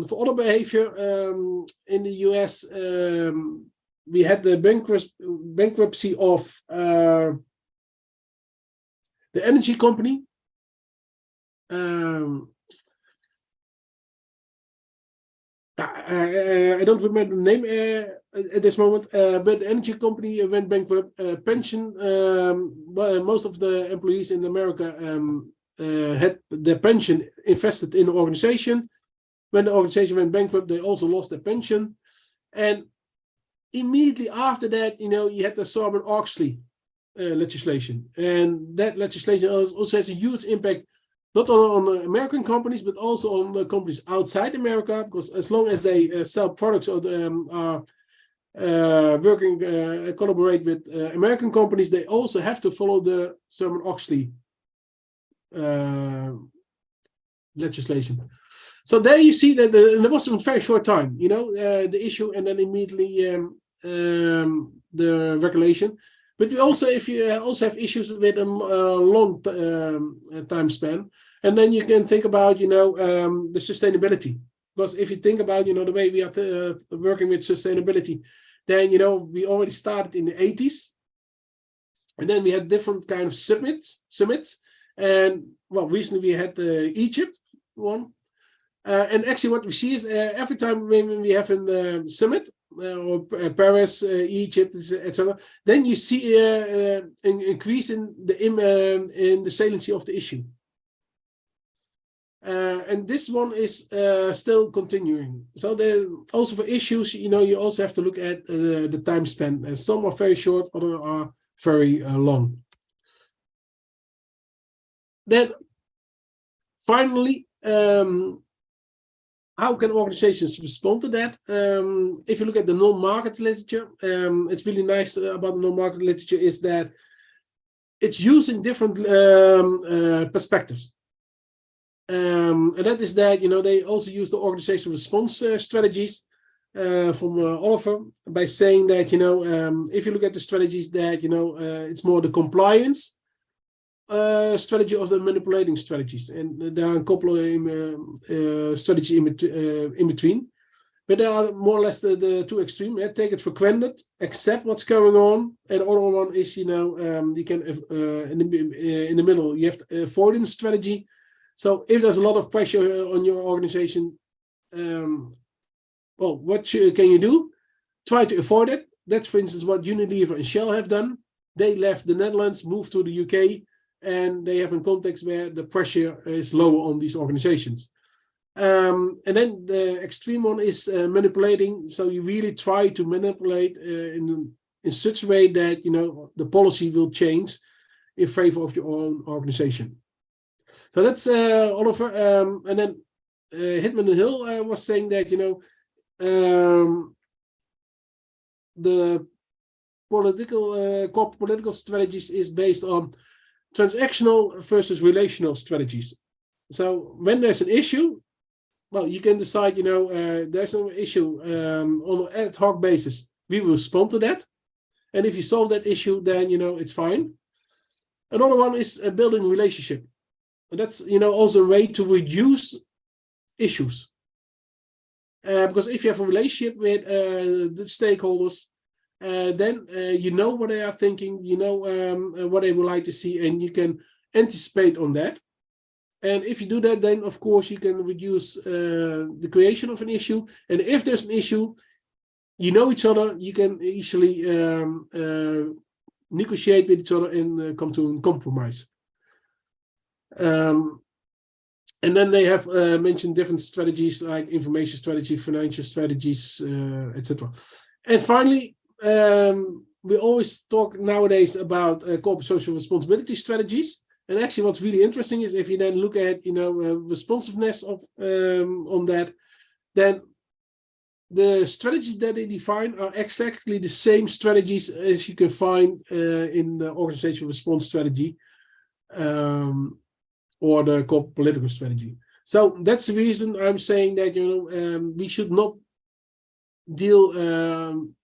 [SPEAKER 2] for other behavior in the US, we had the bankruptcy of the energy company. I don't remember the name at this moment, but the energy company went bankrupt. Pension, most of the employees in America had their pension invested in the organization. When the organization went bankrupt, they also lost their pension. And immediately after that, you had the Sarbanes-Oxley legislation. And that legislation also has a huge impact, not only on American companies, but also on the companies outside America, because as long as they sell products or are working, collaborate with American companies, they also have to follow the Sarbanes-Oxley legislation. So there you see that there was a very short time, the issue, and then immediately the regulation. But we also, if you also have issues with a long time span, and then you can think about, the sustainability. Because if you think about, the way we are working with sustainability, then, we already started in the 80s. And then we had different kind of summits. And, well, recently we had Egypt one. And actually what we see is every time when we have a summit, or Paris, Egypt, etc., then you see an increase in the saliency of the issue. And this one is still continuing. So also for issues, you also have to look at the time span. And some are very short, others are very long. Then finally, how can organizations respond to that? If you look at the non-market literature, it's really nice about the non-market literature is that it's using different perspectives. And that is that, they also use the organizational response strategies from Oliver by saying that, if you look at the strategies that, it's more the compliance strategy of the manipulating strategies. And there are a couple of strategies in between. But they are more or less the two extreme. Take it for granted, accept what's going on. And the other one is, you can, in the middle, you have the avoidance strategy. So if there's a lot of pressure on your organization, well, what can you do? Try to avoid it. That's, for instance, what Unilever and Shell have done. They left the Netherlands, moved to the UK, and they have a context where the pressure is lower on these organizations. And then the extreme one is manipulating. So you really try to manipulate in such a way that, the policy will change in favor of your own organization. So that's Oliver. And then Hitman and Hill was saying that, the corporate political strategies is based on transactional versus relational strategies. So when there's an issue, well, you can decide, there's an issue on an ad hoc basis. We will respond to that. And if you solve that issue, then, it's fine. Another one is building relationship. And that's, also a way to reduce issues. Because if you have a relationship with the stakeholders, then you know what they are thinking, what they would like to see, and you can anticipate on that. And if you do that, then of course you can reduce the creation of an issue. And if there's an issue, you know each other, you can easily negotiate with each other and come to a compromise. And then they have mentioned different strategies like information strategy, financial strategies, etc. And finally, we always talk nowadays about corporate social responsibility strategies. And actually, what's really interesting is if you then look at, responsiveness of on that, then the strategies that they define are exactly the same strategies as you can find in the organizational response strategy or the corporate political strategy. So that's the reason I'm saying that, we should not deal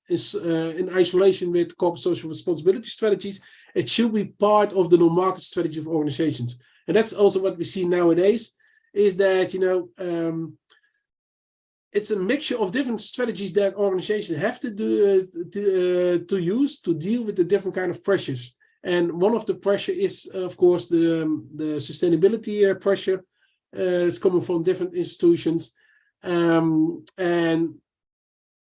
[SPEAKER 2] in isolation with corporate social responsibility strategies. It should be part of the non-market strategy of organizations. And that's also what we see nowadays, is that, it's a mixture of different strategies that organizations have to do to use to deal with the different kind of pressures. And one of the pressure is, of course, the sustainability pressure. It's coming from different institutions. And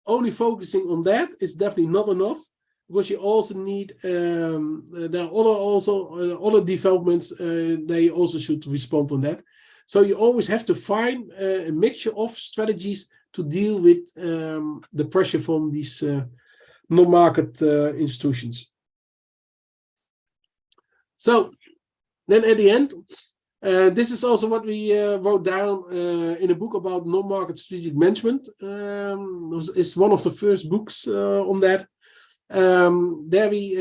[SPEAKER 2] only focusing on that is definitely not enough, because you also need, there are other developments, they also should respond on that. So you always have to find a mixture of strategies to deal with the pressure from these non-market institutions. So then at the end, this is also what we wrote down in a book about non-market strategic management. It's one of the first books on that. There we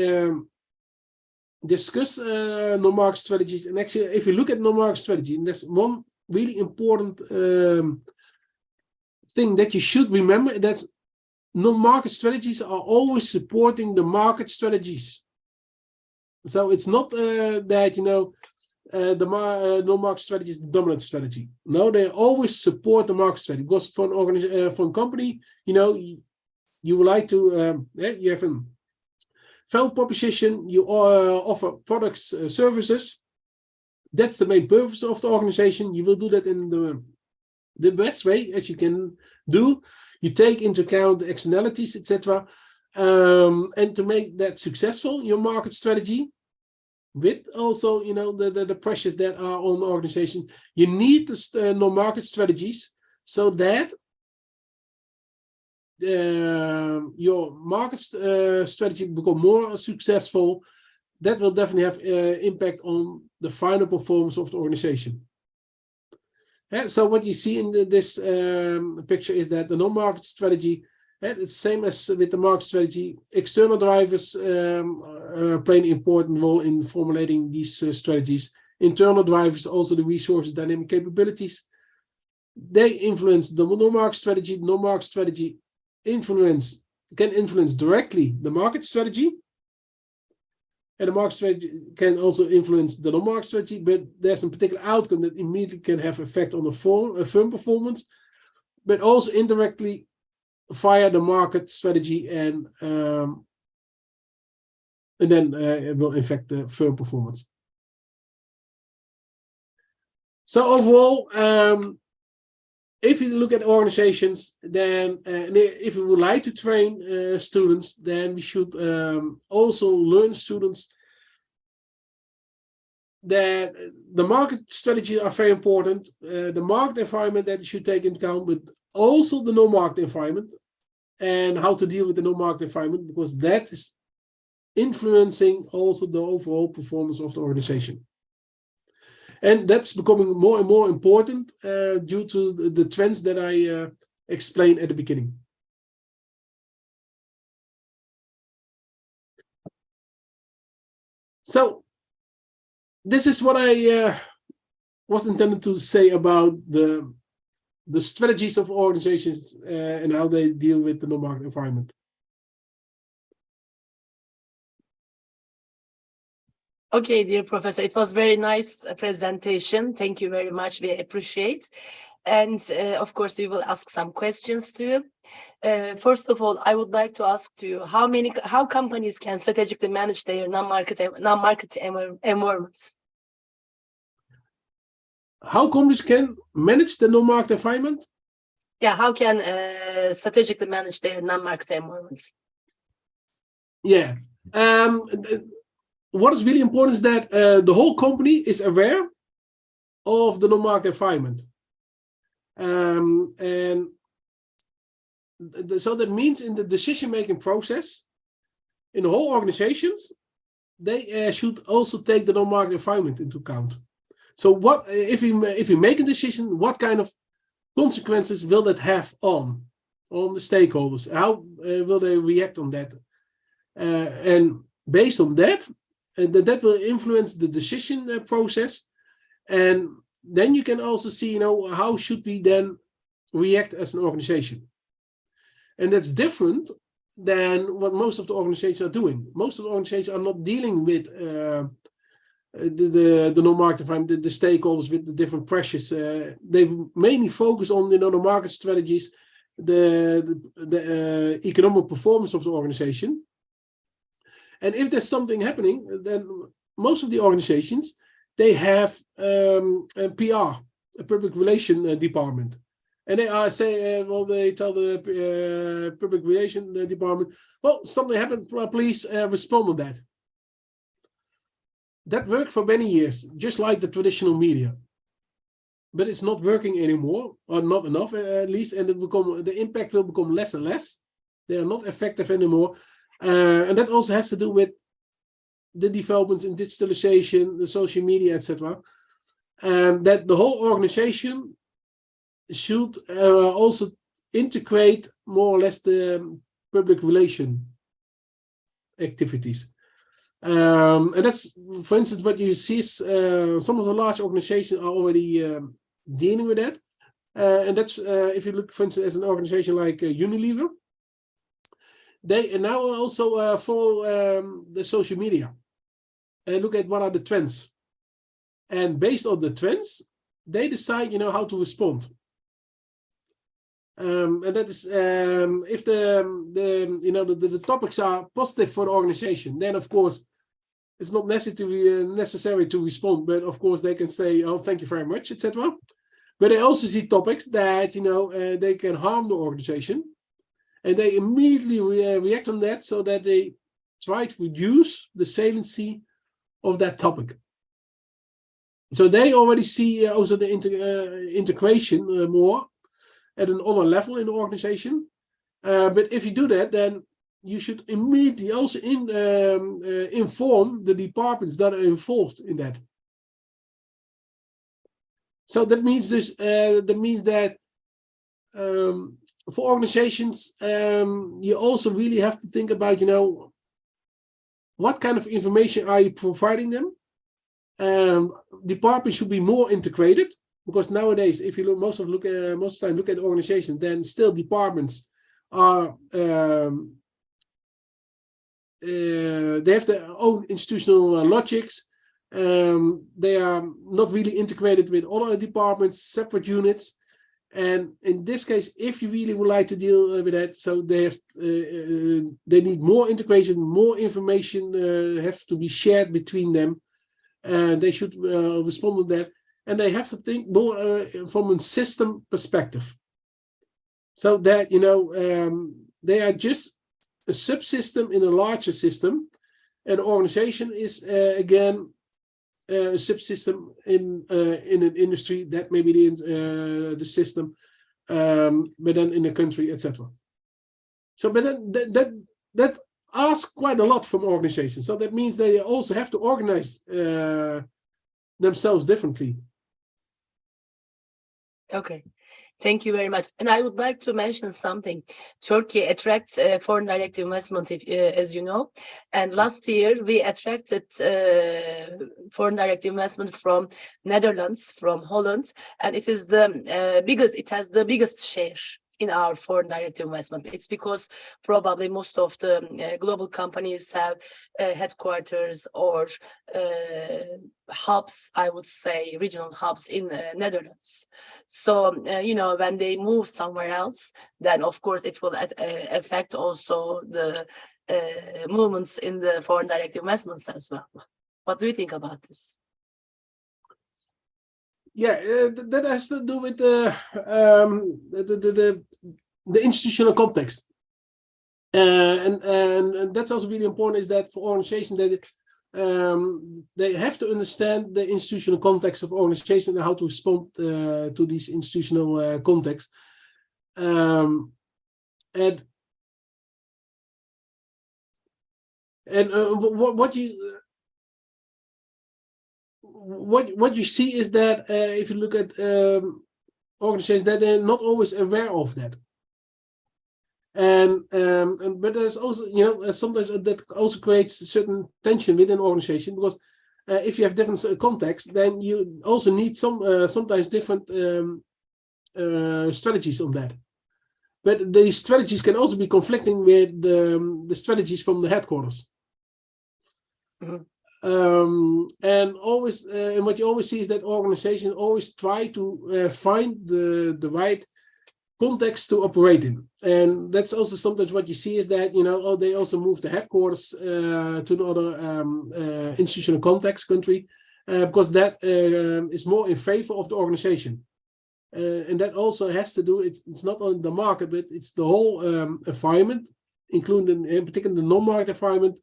[SPEAKER 2] discuss non-market strategies. And actually, if you look at non-market strategy, and there's one really important thing that you should remember, that's non-market strategies are always supporting the market strategies. So it's not that, the non-market strategy is the dominant strategy. No, they always support the market strategy, because for an for a company, you would like to, you have a value proposition, you offer products, services. That's the main purpose of the organization. You will do that in the best way as you can do. You take into account the externalities, etc. And to make that successful, your market strategy, with also, the pressures that are on the organization, you need the non-market strategies so that your market strategy become more successful. That will definitely have impact on the final performance of the organization. So what you see in this picture is that the non-market strategy, it's the same as with the market strategy. External drivers play an important role in formulating these strategies. Internal drivers, also the resources, dynamic capabilities, they influence the non-market strategy. The non-market strategy can influence directly the market strategy. And the market strategy can also influence the non-market strategy, but there's a particular outcome that immediately can have effect on the firm performance, but also indirectly via the market strategy, and then it will affect the firm performance. So overall, if you look at organizations, then if we would like to train students, then we should also learn students that the market strategies are very important, the market environment that you should take into account, but also the non-market environment and how to deal with the non-market environment, because that is influencing also the overall performance of the organization. And that's becoming more and more important due to the trends that I explained at the beginning. So this is what I was intended to say about the strategies of organizations and how they deal with the non-market environment.
[SPEAKER 1] Okay, dear Professor, it was very nice presentation. Thank you very much. We appreciate. And of course, we will ask some questions to you. First of all, I would like to ask you how companies can strategically manage their non-market environment?
[SPEAKER 2] How companies can manage the non-market environment?
[SPEAKER 1] Yeah, how can strategically manage their non-market environment?
[SPEAKER 2] Yeah. What is really important is that the whole company is aware of the non-market environment. So that means in the decision-making process, in the whole organizations, they should also take the non-market environment into account. So what if you make a decision, what kind of consequences will that have on the stakeholders? How will they react on that? And based on that, that will influence the decision process. And then you can also see, how should we then react as an organization? And that's different than what most of the organizations are doing. Most of the organizations are not dealing with the non-market environment, the stakeholders with the different pressures. They mainly focus on the market strategies, the economic performance of the organization. And if there's something happening, then most of the organizations, they have a PR, a public relation department. And they they tell the public relation department, well, something happened, please respond on that. That worked for many years, just like the traditional media. But it's not working anymore, or not enough at least, and the impact will become less and less. They are not effective anymore. And that also has to do with the developments in digitalization, the social media, etc. That the whole organization should also integrate more or less the public relation activities. And that's, for instance, what you see is some of the large organizations are already dealing with that. And that's if you look, for instance, as an organization like Unilever, they now also follow the social media and look at what are the trends. And based on the trends, they decide, how to respond. And that is if the topics are positive for the organization, then of course it's not necessary to respond. But of course they can say, "Oh, thank you very much," etc. But they also see topics that they can harm the organization. And they immediately react on that so that they try to reduce the saliency of that topic. So they already see also the integration more at another level in the organization. But if you do that, then you should immediately also inform the departments that are involved in that. So that means this. That means that for organizations, you also really have to think about, what kind of information are you providing them? Departments should be more integrated, because nowadays, if you look, most of the time look at organizations, then still departments are they have their own institutional logics. They are not really integrated with other departments, separate units. And in this case, if you really would like to deal with that, so they need more integration, more information have to be shared between them. They should respond to that, and they have to think more from a system perspective. So that they are just a subsystem in a larger system, and the organization is again a subsystem in an industry that may be the system, but then in a country, etc. So, but then that asks quite a lot from organizations. So that means they also have to organize themselves differently.
[SPEAKER 1] Okay. Thank you very much. And I would like to mention something. Turkey attracts foreign direct investment, as you know. And last year we attracted foreign direct investment from Netherlands, from Holland, and it is the biggest. It has the biggest share in our foreign direct investment. It's because probably most of the global companies have headquarters or hubs, I would say, regional hubs in Netherlands. So, when they move somewhere else, then of course it will affect also the movements in the foreign direct investments as well. What do you think about this?
[SPEAKER 2] Yeah, that has to do with the institutional context, and that's also really important. Is that for organizations that they have to understand the institutional context of organization and how to respond to these institutional contexts, and what you see is that if you look at organizations, that they're not always aware of that, and but there's also sometimes that also creates a certain tension within an organization, because if you have different contexts, then you also need sometimes different strategies on that. But these strategies can also be conflicting with the strategies from the headquarters. Mm-hmm. And always, and what you always see is that organizations always try to find the right context to operate in, and that's also sometimes what you see is that they also move the headquarters to another institutional context country, because that is more in favor of the organization, and that also has to do. It's not only the market, but it's the whole environment, including in particular the non-market environment,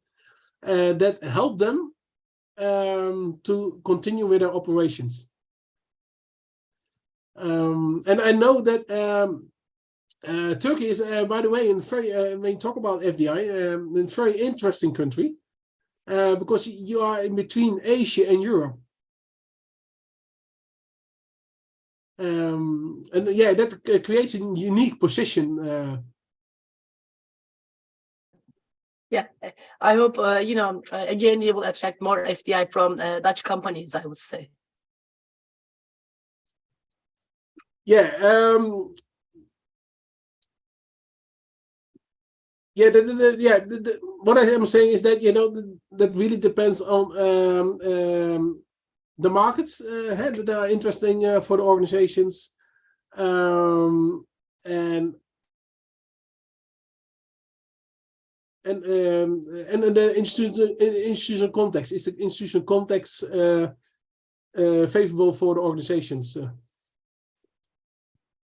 [SPEAKER 2] that help them to continue with their operations. And I know that Turkey is, by the way, when you talk about FDI, a very interesting country, because you are in between Asia and Europe. And yeah, that creates a unique position.
[SPEAKER 1] Yeah, I hope, again, you will attract more FDI from Dutch companies, I would say.
[SPEAKER 2] Yeah. What I am saying is that, that really depends on the markets that are interesting for the organizations. And the institutional context, is the institutional context favorable for the organizations?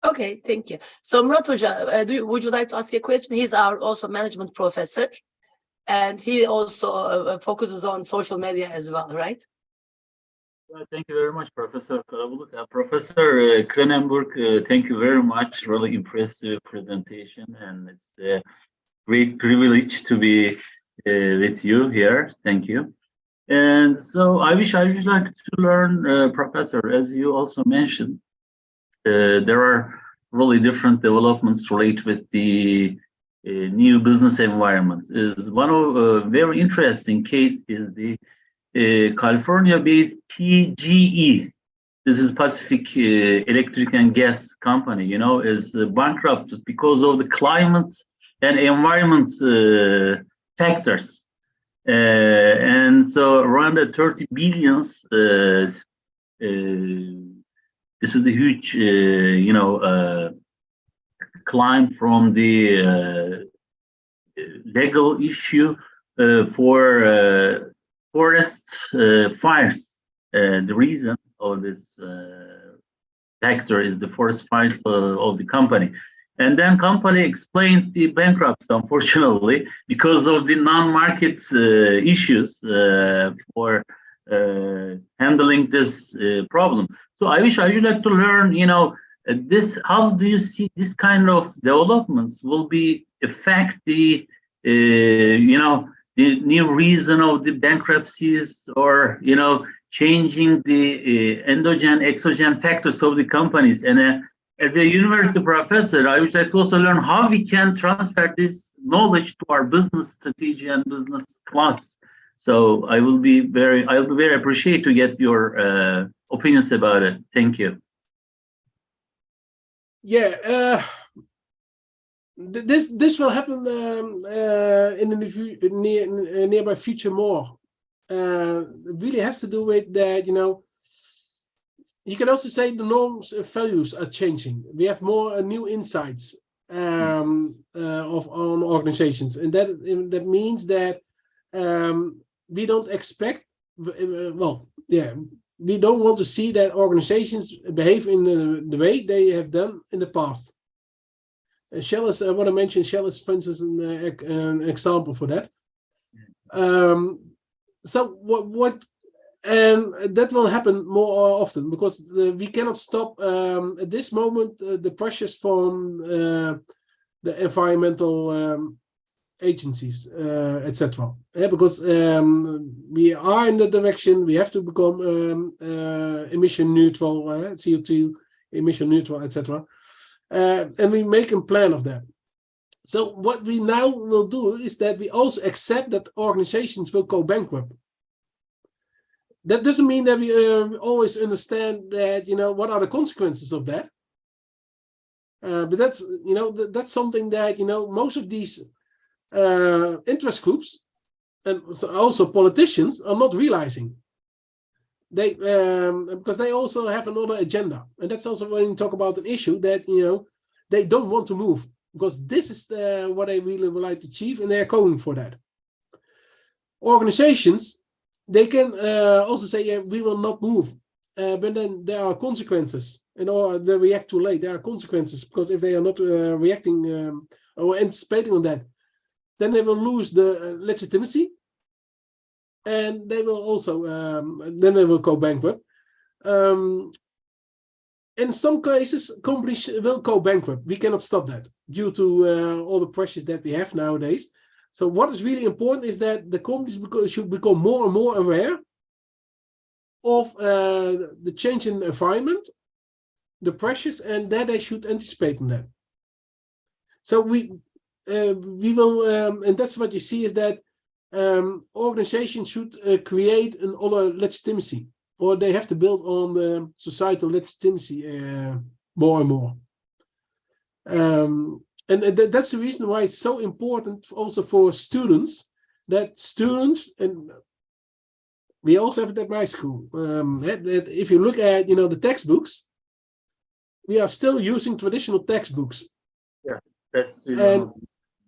[SPEAKER 1] Okay, thank you. So Murat Hoca, would you like to ask a question? He's our also management professor, and he also focuses on social media as well, right?
[SPEAKER 4] Thank you very much, Professor Karabulut. Professor Kranenburg, thank you very much. Really impressive presentation, and it's a great privilege to be with you here. Thank you. And so I would like to learn, Professor, as you also mentioned, there are really different developments related with the new business environment. Is one of a very interesting case is the California-based PGE. This is Pacific Electric and Gas Company. You know, is bankrupted because of the climate and environment factors. And so around 30 billions. This is the huge, climb from the legal issue for forest fires. The reason of this factor is the forest fires of the company. And then company explained the bankruptcy, unfortunately, because of the non-market issues for handling this problem. So I would like to learn, this. How do you see this kind of developments will be affect the, the new reason of the bankruptcies, or changing the endogen, exogen factors of the companies? And as a university professor, I would like to also learn how we can transfer this knowledge to our business strategy and business class. So I will be very appreciate to get your opinions about it. Thank you.
[SPEAKER 2] Yeah, this will happen in the nearby future more. It really has to do with that, you can also say the norms and values are changing. We have more new insights on organizations, and that means that we don't expect. We don't want to see that organizations behave in the way they have done in the past. Shell is, I want to mention Shell is, for instance, an example for that. So what and that will happen more often, because we cannot stop at this moment the pressures from the environmental agencies, etc. Because we are in the direction, we have to become emission neutral, CO2 emission neutral, etc. And we make a plan of that. So what we now will do is that we also accept that organizations will go bankrupt. That doesn't mean that we always understand that, what are the consequences of that. But that's, that's something that, most of these interest groups and also politicians are not realizing. They because they also have another agenda, and that's also when you talk about an issue that they don't want to move, because this is what they really would like to achieve, and they are going for that. Organizations, they can also say, yeah, we will not move, but then there are consequences, or they react too late. There are consequences, because if they are not reacting or anticipating on that, then they will lose the legitimacy, and they will also then they will go bankrupt. In some cases, companies will go bankrupt. We cannot stop that due to all the pressures that we have nowadays. So what is really important is that the companies should become more and more aware of the change in the environment, the pressures, and that they should anticipate on that. So we will, and that's what you see is that organizations should create another legitimacy, or they have to build on the societal legitimacy more and more. And that's the reason why it's so important also for students, that students, and we also have it at my school, that if you look at, the textbooks, we are still using traditional textbooks.
[SPEAKER 4] Yeah, that's
[SPEAKER 2] and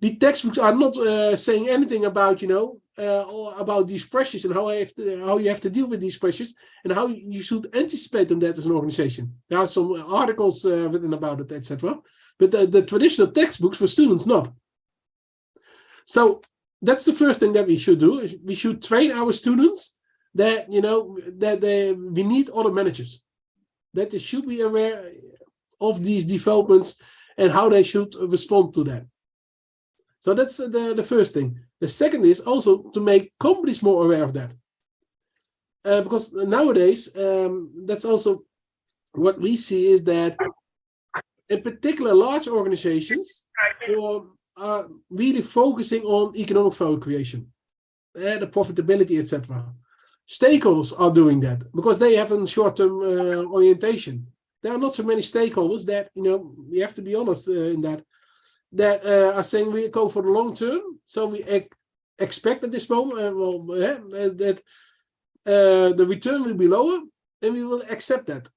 [SPEAKER 2] the textbooks are not saying anything about, about these pressures and how you have to deal with these pressures and how you should anticipate on that as an organization. There are some articles written about it, etc. But the traditional textbooks for students, not. So that's the first thing that we should do. Is we should train our students that, we need other managers, that they should be aware of these developments and how they should respond to that. So that's the first thing. The second is also to make companies more aware of that. because nowadays, that's also what we see is that in particular large organizations are really focusing on economic value creation, the profitability, etc. Stakeholders are doing that because they have a short-term orientation. There are not so many stakeholders that, we have to be honest in that are saying we go for the long term. So we expect at this moment that the return will be lower, and we will accept that.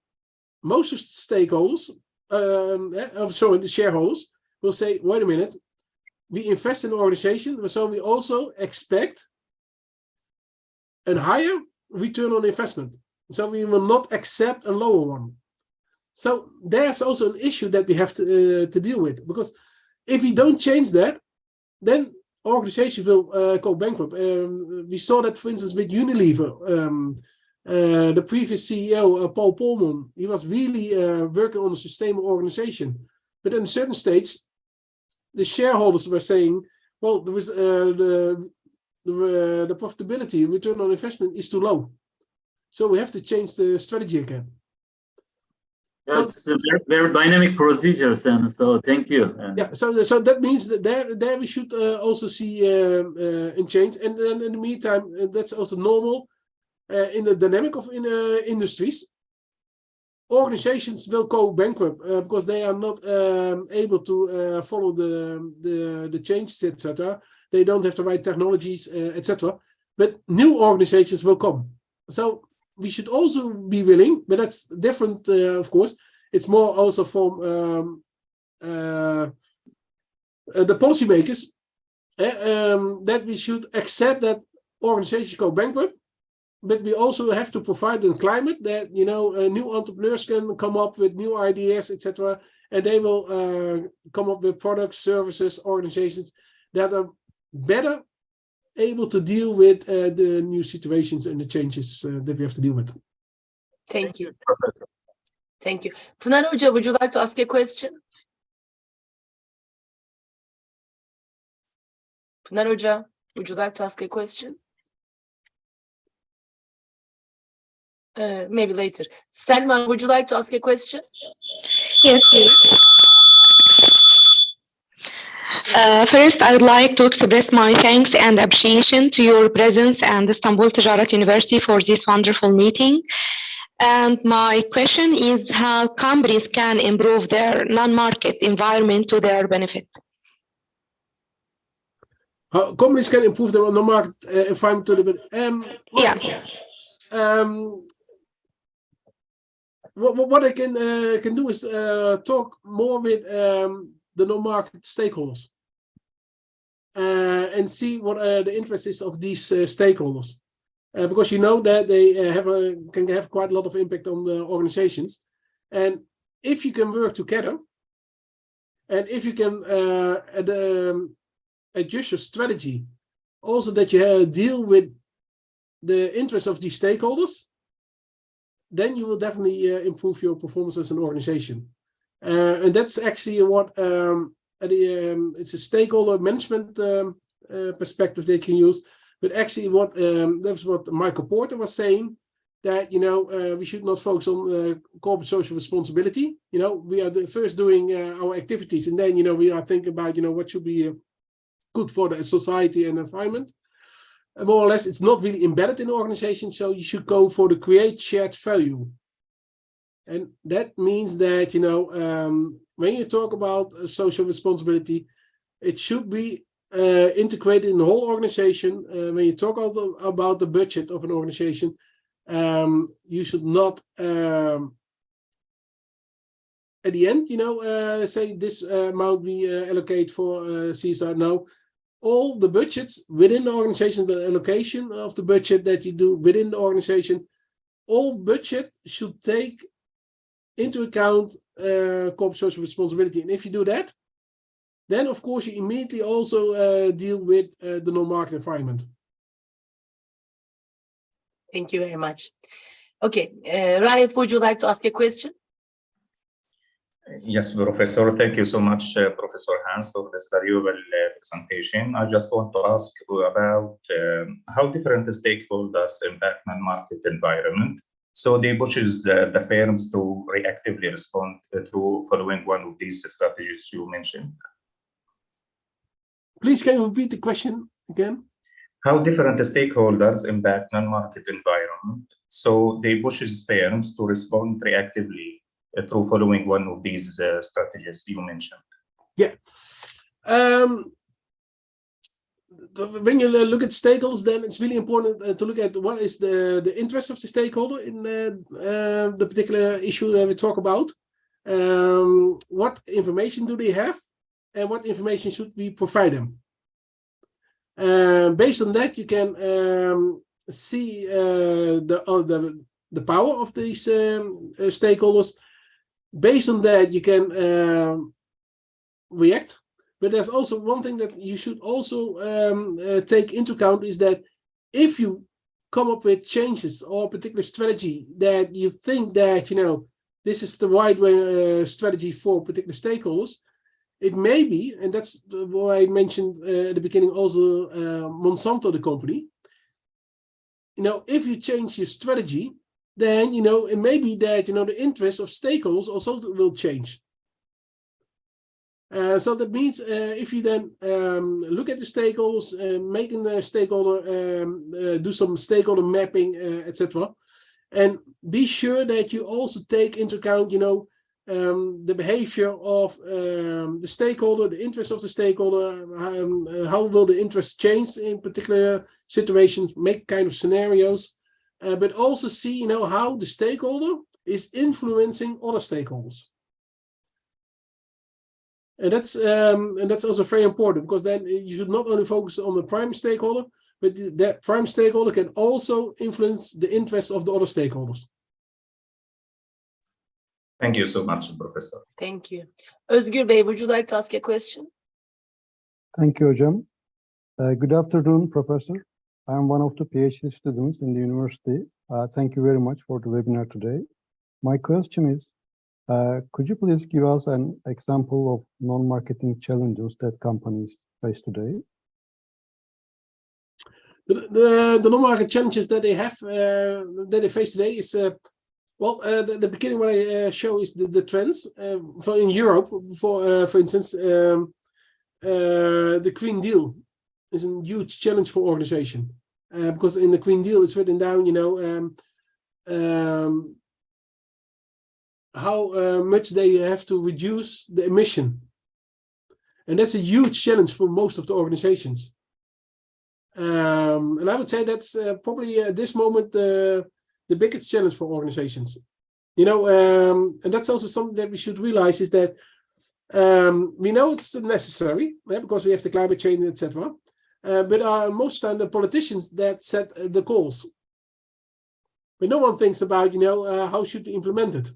[SPEAKER 2] Most of the stakeholders, the shareholders, will say, wait a minute, we invest in the organization, so we also expect a higher return on investment. So we will not accept a lower one. So there's also an issue that we have to deal with, because if we don't change that, then organizations will go bankrupt. We saw that, for instance, with Unilever. The previous CEO, Paul Polman, he was really working on a sustainable organization. But in certain states, the shareholders were saying, well, there was the profitability, return on investment is too low. So we have to change the strategy again.
[SPEAKER 4] Yeah, it's a very dynamic procedures, and so thank you.
[SPEAKER 2] Yeah, so that means that there we should also see a change, and then in the meantime, that's also normal in the dynamic of industries. Organizations will go bankrupt because they are not able to follow the changes, etc. They don't have the right technologies, etc. But new organizations will come. So we should also be willing, but that's different, of course. It's more also from the policymakers that we should accept that organizations go bankrupt, but we also have to provide a climate that new entrepreneurs can come up with new ideas, etc. And they will come up with products, services, organizations that are better able to deal with the new situations and the changes that we have to deal with.
[SPEAKER 1] Thank you. Thank you. Pınar Hoca, would you like to ask a question? Pınar Hoja, would you like to ask a question? Maybe later. Selma, would you like to ask a question?
[SPEAKER 5] Yes, please. First, I would like to express my thanks and appreciation to your presence and Istanbul Ticaret University for this wonderful meeting. And my question is how companies can improve their non-market environment to their benefit.
[SPEAKER 2] How companies can improve their non-market environment to the benefit? What I can do is talk more with the non-market stakeholders and see what the interest is of these stakeholders. Because you know that they can have quite a lot of impact on the organizations. And if you can work together, and if you can adjust your strategy, also that you deal with the interests of these stakeholders, then you will definitely improve your performance as an organization. And that's actually what it's a stakeholder management perspective they can use. But actually, that's what Michael Porter was saying, that we should not focus on corporate social responsibility. We are first doing our activities, and then we are thinking about what should be good for the society and environment. More or less, it's not really embedded in the organization, so you should go for the create shared value. And that means that when you talk about social responsibility, it should be integrated in the whole organization. When you talk about the budget of an organization, you should not at the end say this amount we allocate for CSR. No, all the budgets within the organization, the allocation of the budget that you do within the organization, all budget should take into account corporate social responsibility. And if you do that, then of course you immediately also deal with the non-market environment.
[SPEAKER 1] Thank you very much. Okay, Raif, would you like to ask a question?
[SPEAKER 6] Yes, Professor. Thank you so much, Professor Hans, for this valuable presentation. I just want to ask you about how different stakeholders impact non-market environment. So they pushes the firms to reactively respond through following one of these strategies you mentioned.
[SPEAKER 2] Please, can you repeat the question again?
[SPEAKER 6] How different stakeholders impact non-market environment. So they pushes firms to respond reactively through following one of these strategies you mentioned.
[SPEAKER 2] Yeah. When you look at stakeholders, then it's really important to look at what is the interest of the stakeholder in the particular issue we talk about. What information do they have, and what information should we provide them? Based on that, you can see the power of these stakeholders. Based on that, you can react. But there's also one thing that you should also take into account is that if you come up with changes or a particular strategy that you think that, this is the right way strategy for particular stakeholders, it may be, and that's what I mentioned at the beginning also, Monsanto, the company. If you change your strategy, then, it may be that, the interest of stakeholders also will change. So that means if you then look at the stakeholders, making the stakeholder, do some stakeholder mapping, etc. And be sure that you also take into account, the behavior of the stakeholder, the interest of the stakeholder, how will the interest change in particular situations, make kind of scenarios, but also see, how the stakeholder is influencing other stakeholders. And that's also very important, because then you should not only focus on the prime stakeholder, but that prime stakeholder can also influence the interests of the other stakeholders.
[SPEAKER 6] Thank you so much, Professor.
[SPEAKER 1] Thank you. Özgür Bey, would you like to ask a question?
[SPEAKER 7] Thank you, Hocam. Good afternoon, Professor. I am one of the PhD students in the university. Thank you very much for the webinar today. My question is, could you please give us an example of non-marketing challenges that companies face today?
[SPEAKER 2] The non-market challenges that they have, that they face today is, the beginning what I show is the trends. For in Europe, for instance, the Green Deal is a huge challenge for organization, because in the Green Deal it's written down, how much they have to reduce the emission, and that's a huge challenge for most of the organizations. And I would say that's probably at this moment the biggest challenge for organizations. And that's also something that we should realize is that we know it's necessary, because we have the climate change, etc. But most of the time the politicians that set the goals, but no one thinks about how should we implement it.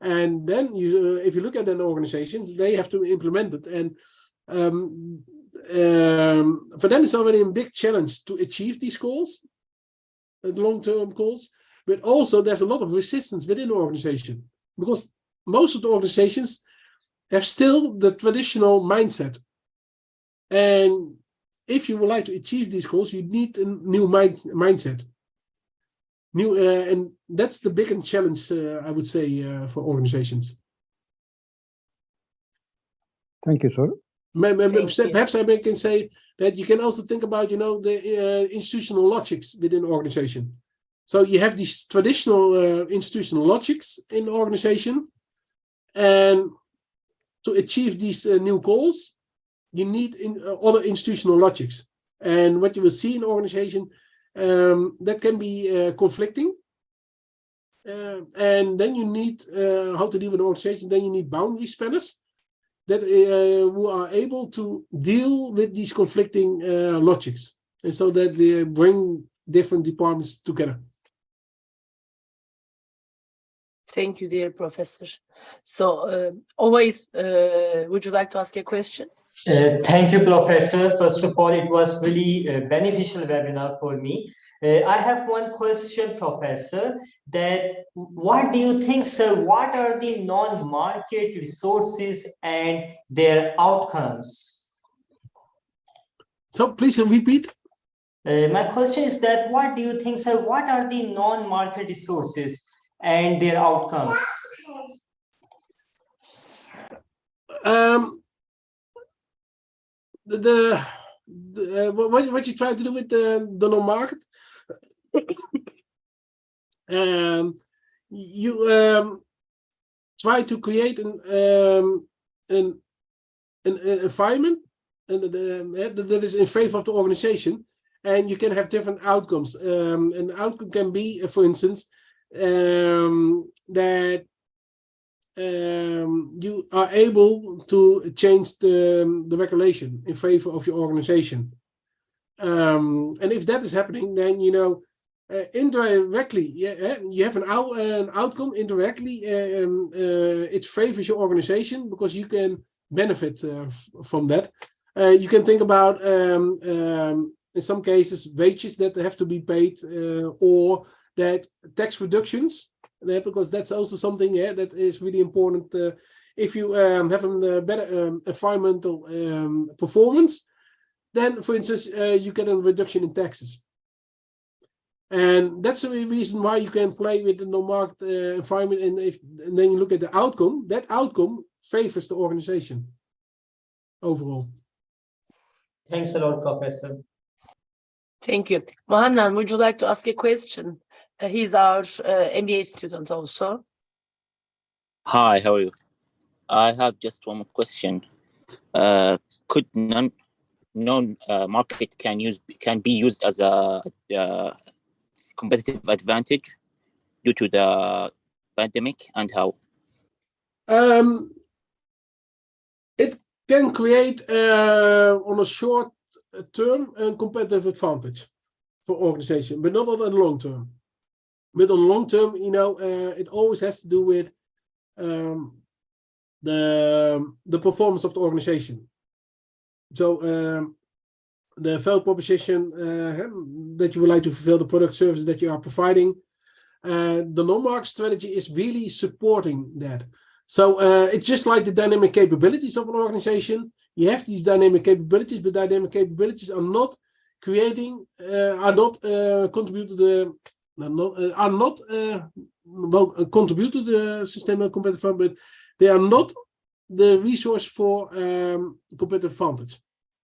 [SPEAKER 2] And then if you look at an organizations, they have to implement it, and for them it's already a big challenge to achieve these goals, the long-term goals. But also there's a lot of resistance within the organization, because most of the organizations have still the traditional mindset. And if you would like to achieve these goals, you need a new mindset. And that's the biggest challenge, I would say, for organizations.
[SPEAKER 7] Thank you, sir.
[SPEAKER 2] Perhaps I can say that you can also think about, the institutional logics within the organization. So you have these traditional institutional logics in the organization, and to achieve these new goals, you need other institutional logics. And what you will see in the organization, that can be conflicting. And then you need how to deal with an organization. Then you need boundary spanners that who are able to deal with these conflicting logics, and so that they bring different departments together.
[SPEAKER 1] Thank you, dear Professor. So, always, would you like to ask a question?
[SPEAKER 8] Thank you, Professor. First of all, it was really a beneficial webinar for me. I have one question, Professor, that what do you think, sir, what are the non-market resources and their outcomes?
[SPEAKER 2] So please repeat.
[SPEAKER 8] My question is that what do you think, sir, what are the non-market resources and their outcomes?
[SPEAKER 2] What you try to do with the non-market, you try to create an environment that is in favor of the organization, and you can have different outcomes. An outcome can be, for instance, that you are able to change the regulation in favor of your organization. And if that is happening, then indirectly, you have an outcome indirectly. It favors your organization because you can benefit from that. You can think about, in some cases, wages that have to be paid, or that tax reductions. Because that's also something that is really important. If you have a better environmental performance, then, for instance, you get a reduction in taxes. And that's the reason why you can play with the non-market environment. And then you look at the outcome, that outcome favors the organization overall.
[SPEAKER 8] Thanks a lot, Professor.
[SPEAKER 1] Thank you. Mohannan, would you like to ask a question? He's our MBA student also.
[SPEAKER 9] Hi, how are you? I have just one more question. Could non-market can be used as a competitive advantage due to the pandemic, and how?
[SPEAKER 2] It can create on a short term a competitive advantage for organization, but not on the long term. But on long term, it always has to do with the performance of the organization. So the value proposition that you would like to fulfill, the product service that you are providing, the non-market strategy is really supporting that. So it's just like the dynamic capabilities of an organization. You have these dynamic capabilities, but dynamic capabilities are not contribute to the contribute to the sustainable competitive advantage, but they are not the resource for competitive advantage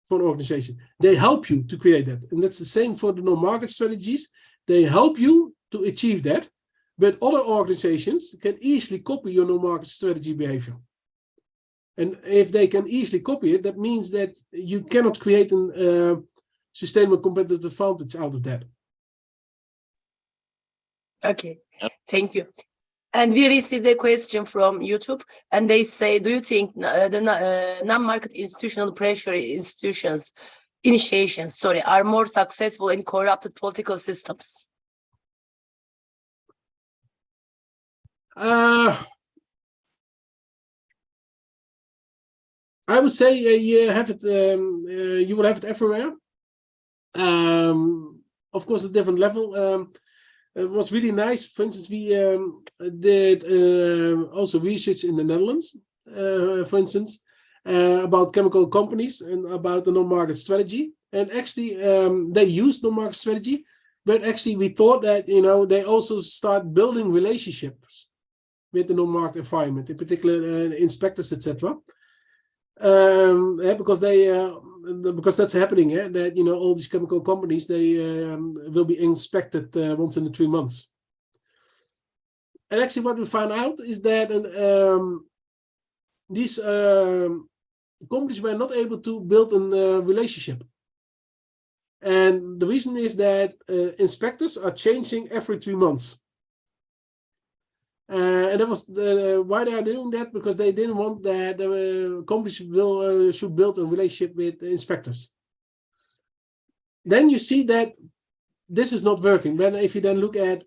[SPEAKER 2] for an organization. They help you to create that, and that's the same for the non-market strategies. They help you to achieve that, but other organizations can easily copy your non-market strategy behavior. And if they can easily copy it, that means that you cannot create a sustainable competitive advantage out of that.
[SPEAKER 1] Okay, thank you. And we received a question from YouTube, and they say, do you think the non-market institutional pressure initiations are more successful in corrupted political systems?
[SPEAKER 2] I would say you have it. You will have it everywhere. Of course, at a different level. It was really nice. For instance, we did also research in the Netherlands, for instance, about chemical companies and about the non-market strategy. And actually, they used non-market strategy, but actually we thought that they also start building relationships with the non-market environment, in particular inspectors, etc. Because that's happening. That all these chemical companies, they will be inspected once in the 3 months. And actually, what we found out is that these companies were not able to build a relationship. And the reason is that inspectors are changing every 3 months. And that was why they are doing that, because they didn't want that companies should build a relationship with the inspectors. Then you see that this is not working. But if you then look at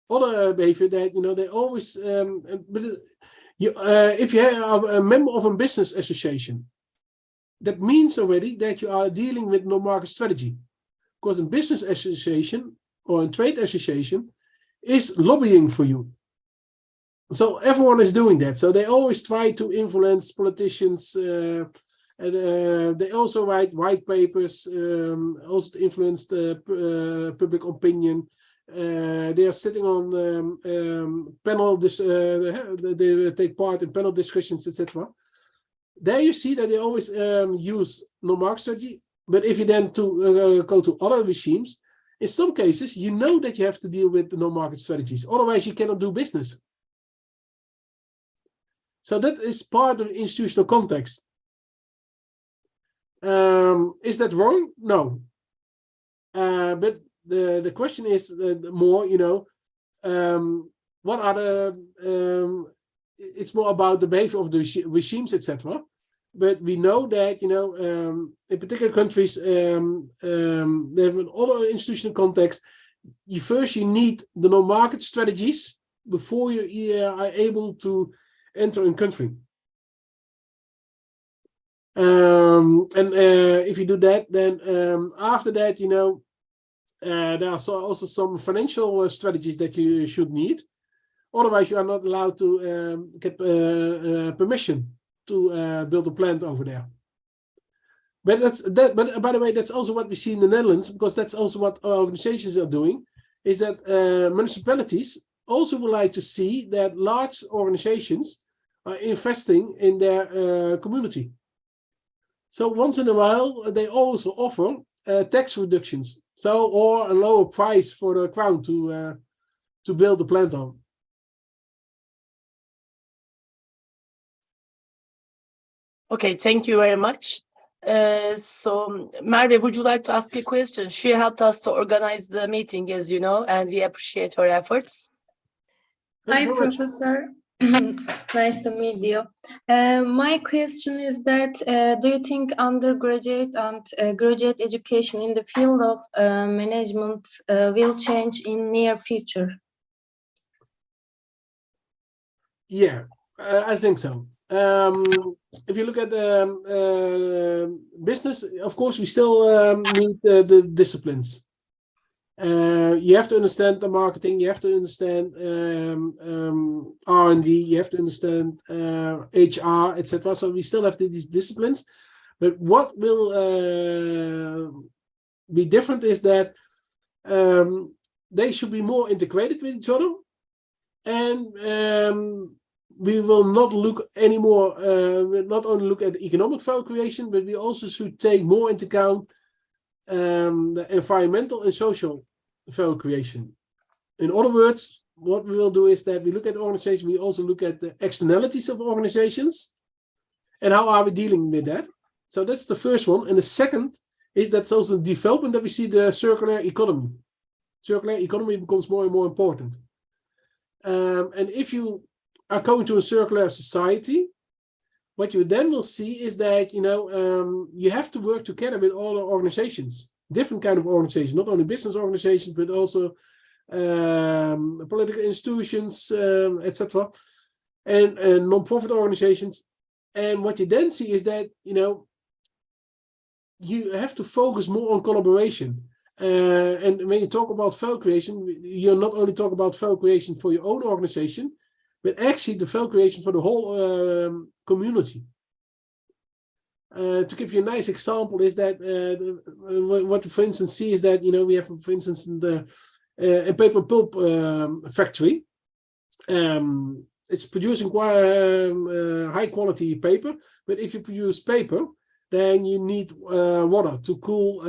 [SPEAKER 2] other behavior, that they always. If you are a member of a business association, that means already that you are dealing with no market strategy. because a business association or a trade association is lobbying for you. So everyone is doing that. So they always try to influence politicians, and they also write white papers, also to influence the public opinion. They are sitting on panel. They take part in panel discussions, etc. There you see that they always use no-mark strategy. But if you then go to other regimes, in some cases you know that you have to deal with the no-market strategies. Otherwise, you cannot do business. So that is part of the institutional context. Is that wrong? No. But the question is more, what are the? It's more about the behavior of the regimes, etc. But we know that in particular countries, they have an other institutional context. You need the no-market strategies before you are able to enter a country. If you do that, then after that, there are also some financial strategies that you should need. Otherwise, you are not allowed to get permission to build a plant over there. But But by the way, that's also what we see in the Netherlands, because that's also what our organizations are doing. Is that municipalities also would like to see that large organizations are investing in their community. So once in a while, they also offer tax reductions, or a lower price for the crown to build the plant on.
[SPEAKER 1] Okay, thank you very much. So Merve, would you like to ask a question? She helped us to organize the meeting, as you know, and we appreciate her efforts.
[SPEAKER 2] Thank
[SPEAKER 10] Hi,
[SPEAKER 2] you very much.
[SPEAKER 10] Professor. Nice to meet you. My question is that do you think undergraduate and graduate education in the field of management will change in near future?
[SPEAKER 2] Yeah, I think so. If you look at business, of course, we still need the disciplines. You have to understand the marketing, you have to understand R&D, you have to understand HR, etc. So we still have these disciplines. But what will be different is that they should be more integrated with each other. And we will not look anymore, not only look at economic value creation, but we also should take more into account the environmental and social value creation. In other words, what we will do is that we look at organizations, we also look at the externalities of organizations and how are we dealing with that. So that's the first one. And the second is that's also the development that we see the circular economy. Circular economy becomes more and more important. And if you are going to a circular society, what you then will see is that you have to work together with all the organizations, different kind of organizations, not only business organizations but also political institutions, etc., and non-profit organizations. And what you then see is that you have to focus more on collaboration. And when you talk about value creation, you're not only talking about value creation for your own organization, but actually the value creation for the whole community. To give you a nice example is that what we, for instance, see is that we have, for instance, a paper pulp factory. It's producing quite high quality paper, but if you produce paper, then you need water to cool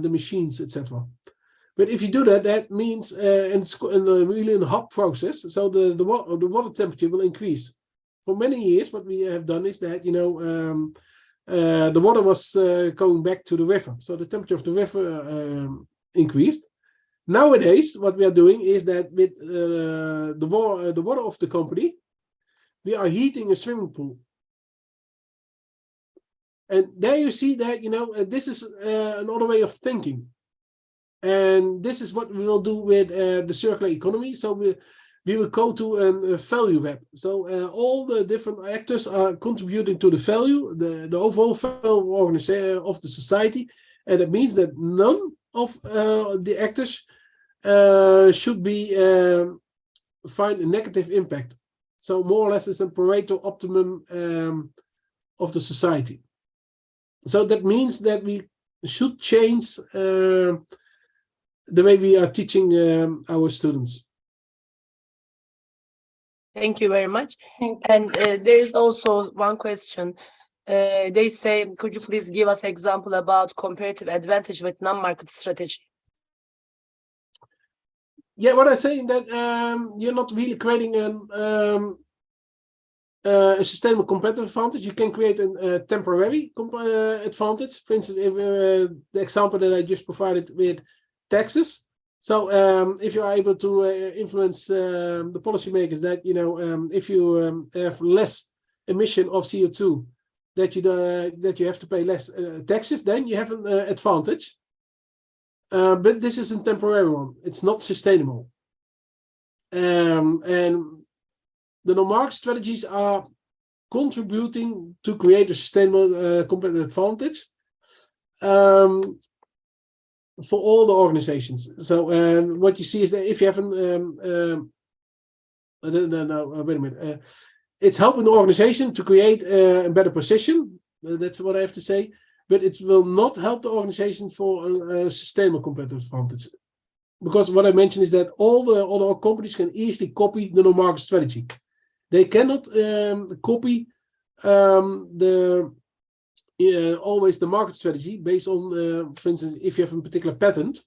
[SPEAKER 2] the machines, etc. But if you do that, that means and it's really a hot process, so the water temperature will increase. For many years, what we have done is that the water was going back to the river, so the temperature of the river increased. Nowadays, what we are doing is that with the water of the company, we are heating a swimming pool. And there you see that this is another way of thinking. And this is what we will do with the circular economy. So we will go to a value web. So all the different actors are contributing to the value, the overall value of the society. And it means that none of the actors should be find a negative impact. So more or less it's a Pareto optimum of the society. So that means that we should change the way we are teaching our students.
[SPEAKER 1] Thank you very much. And there is also one question. They say, could you please give us example about comparative advantage with non-market strategy?
[SPEAKER 2] Yeah, what I'm saying that you're not really creating a sustainable competitive advantage. You can create a temporary advantage. For instance, if the example that I just provided with taxes. So if you are able to influence the policymakers that, if you have less emission of CO2, that you have to pay less taxes, then you have an advantage. But this is a temporary one. It's not sustainable. And the non-market strategies are contributing to create a sustainable competitive advantage for all the organizations. So what you see is that if you have wait a minute. It's helping the organization to create a better position. That's what I have to say. But it will not help the organization for a sustainable competitive advantage. Because what I mentioned is that all the other companies can easily copy the non-market strategy. They cannot copy always the market strategy based on, for instance, if you have a particular patent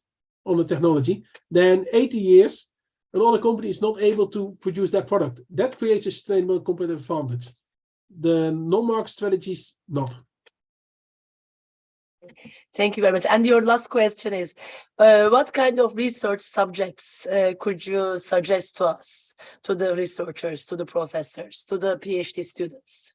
[SPEAKER 2] on the technology, then 80 years, another company is not able to produce that product. That creates a sustainable competitive advantage. The non-market strategies, not.
[SPEAKER 1] Thank you very much. And your last question is, what kind of research subjects could you suggest to us, to the researchers, to the professors, to the PhD students?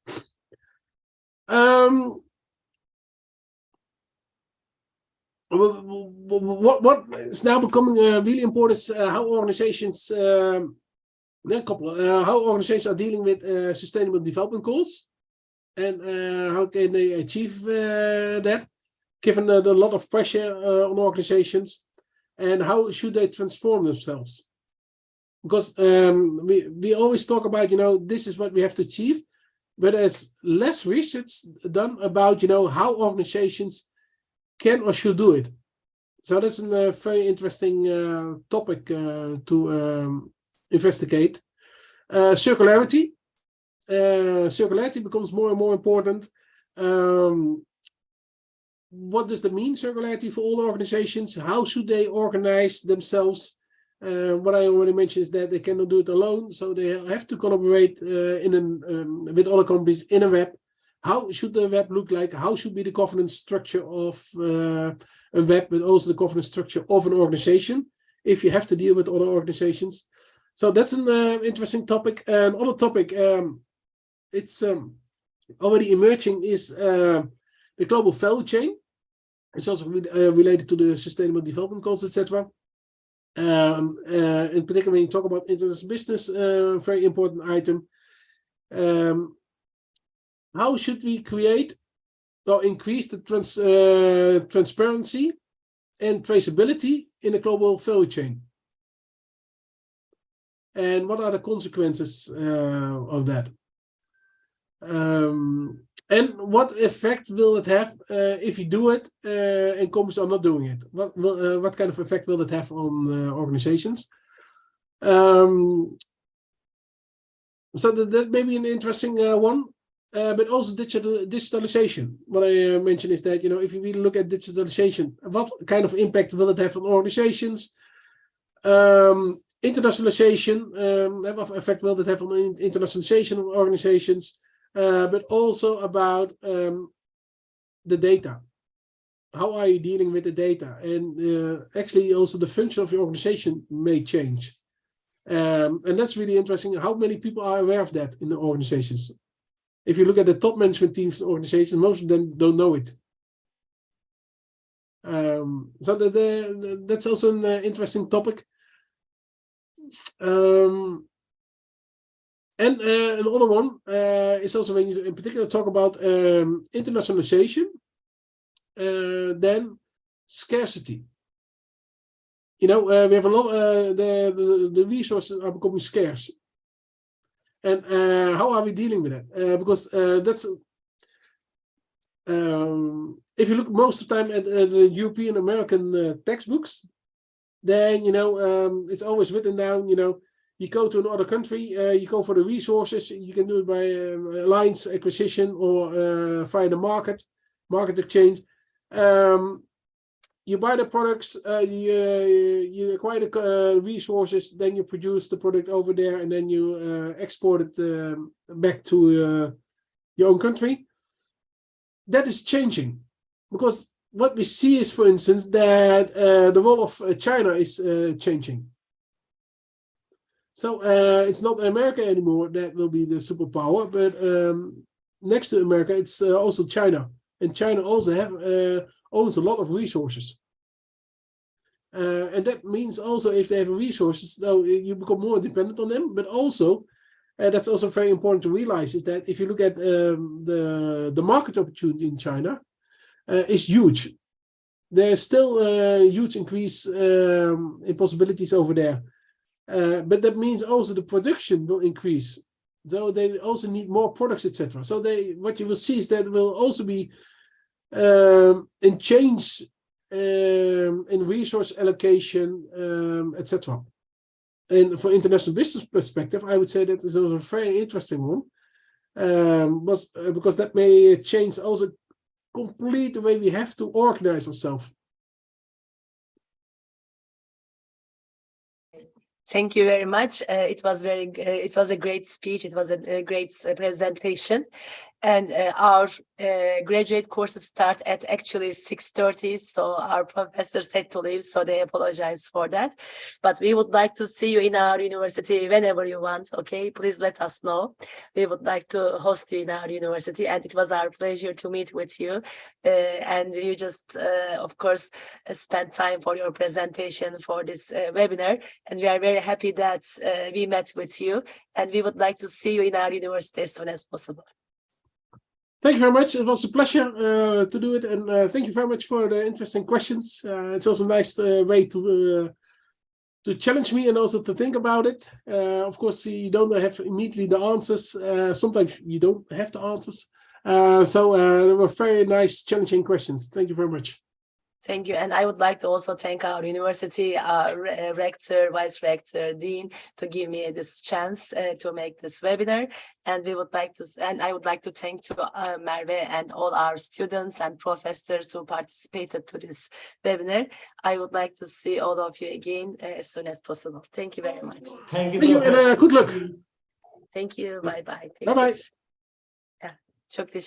[SPEAKER 2] What is now becoming really important is how organizations are dealing with sustainable development goals, and how can they achieve that, given the lot of pressure on organizations, and how should they transform themselves? Because we always talk about, this is what we have to achieve, but there's less research done about, how organizations can or should do it. So that's a very interesting topic to investigate. Circularity. Circularity becomes more and more important. What does that mean, circularity, for all organizations? How should they organize themselves? What I already mentioned is that they cannot do it alone, so they have to collaborate with other companies in a web. How should the web look like? How should be the governance structure of a web, but also the governance structure of an organization, if you have to deal with other organizations? So that's an interesting topic. Another topic, it's already emerging, is the global value chain. It's also related to the sustainable development goals, etc. In particular, when you talk about international business, very important item. How should we create or increase the transparency and traceability in the global value chain? And what are the consequences of that? And what effect will it have if you do it and companies are not doing it? What kind of effect will it have on organizations? So that may be an interesting one. But also digitalization. What I mentioned is that, if you really look at digitalization, what kind of impact will it have on organizations? Internationalization, what effect will it have on internationalization of organizations? But also about the data. How are you dealing with the data? And actually also the function of your organization may change. And that's really interesting. How many people are aware of that in the organizations? If you look at the top management teams of organizations, most of them don't know it. So that's also an interesting topic. And another one is also, when you in particular talk about internationalization, then scarcity. we have a lot. The resources are becoming scarce, and how are we dealing with that? Because that's if you look most of the time at the European American textbooks, then it's always written down. You go to another country, you go for the resources. You can do it by alliance acquisition or via the market exchange. You buy the products, you acquire the resources, then you produce the product over there, and then you export it back to your own country. That is changing, because what we see is, for instance, that the role of China is changing. So it's not America anymore that will be the superpower, but next to America, it's also China. And China also owns a lot of resources. And that means also if they have resources, though, you become more dependent on them. But also, that's also very important to realize, is that if you look at the market opportunity in China, is huge. There's still a huge increase in possibilities over there. But that means also the production will increase. So they also need more products, etc. So what you will see is that will also be in change in resource allocation, etc. And for international business perspective, I would say that is a very interesting one, because that may change also complete the way we have to organize ourselves.
[SPEAKER 1] Thank you very much. It was a great speech. It was a great presentation. And our graduate courses start at actually 6:30. So our professors had to leave, so they apologize for that. But we would like to see you in our university whenever you want. Okay, please let us know. We would like to host you in our university, and it was our pleasure to meet with you. And you just, of course, spent time for your presentation for this webinar. And we are very happy that we met with you, and we would like to see you in our university as soon as possible.
[SPEAKER 2] Thank you very much. It was a pleasure to do it, and thank you very much for the interesting questions. It's also a nice way to challenge me and also to think about it. Of course, you don't have immediately the answers. Sometimes you don't have the answers. So they were very nice, challenging questions. Thank you very much.
[SPEAKER 1] Thank you. And I would like to also thank our university, rector, vice rector, dean, to give me this chance to make this webinar. And I would like to thank to Merve and all our students and professors who participated to this webinar. I would like to see all of you again as soon as possible. Thank you very much.
[SPEAKER 8] Thank you.
[SPEAKER 2] Thank you, and good luck.
[SPEAKER 1] Thank you. Bye bye.
[SPEAKER 2] Bye bye.
[SPEAKER 1] Yeah. Çok teşekkür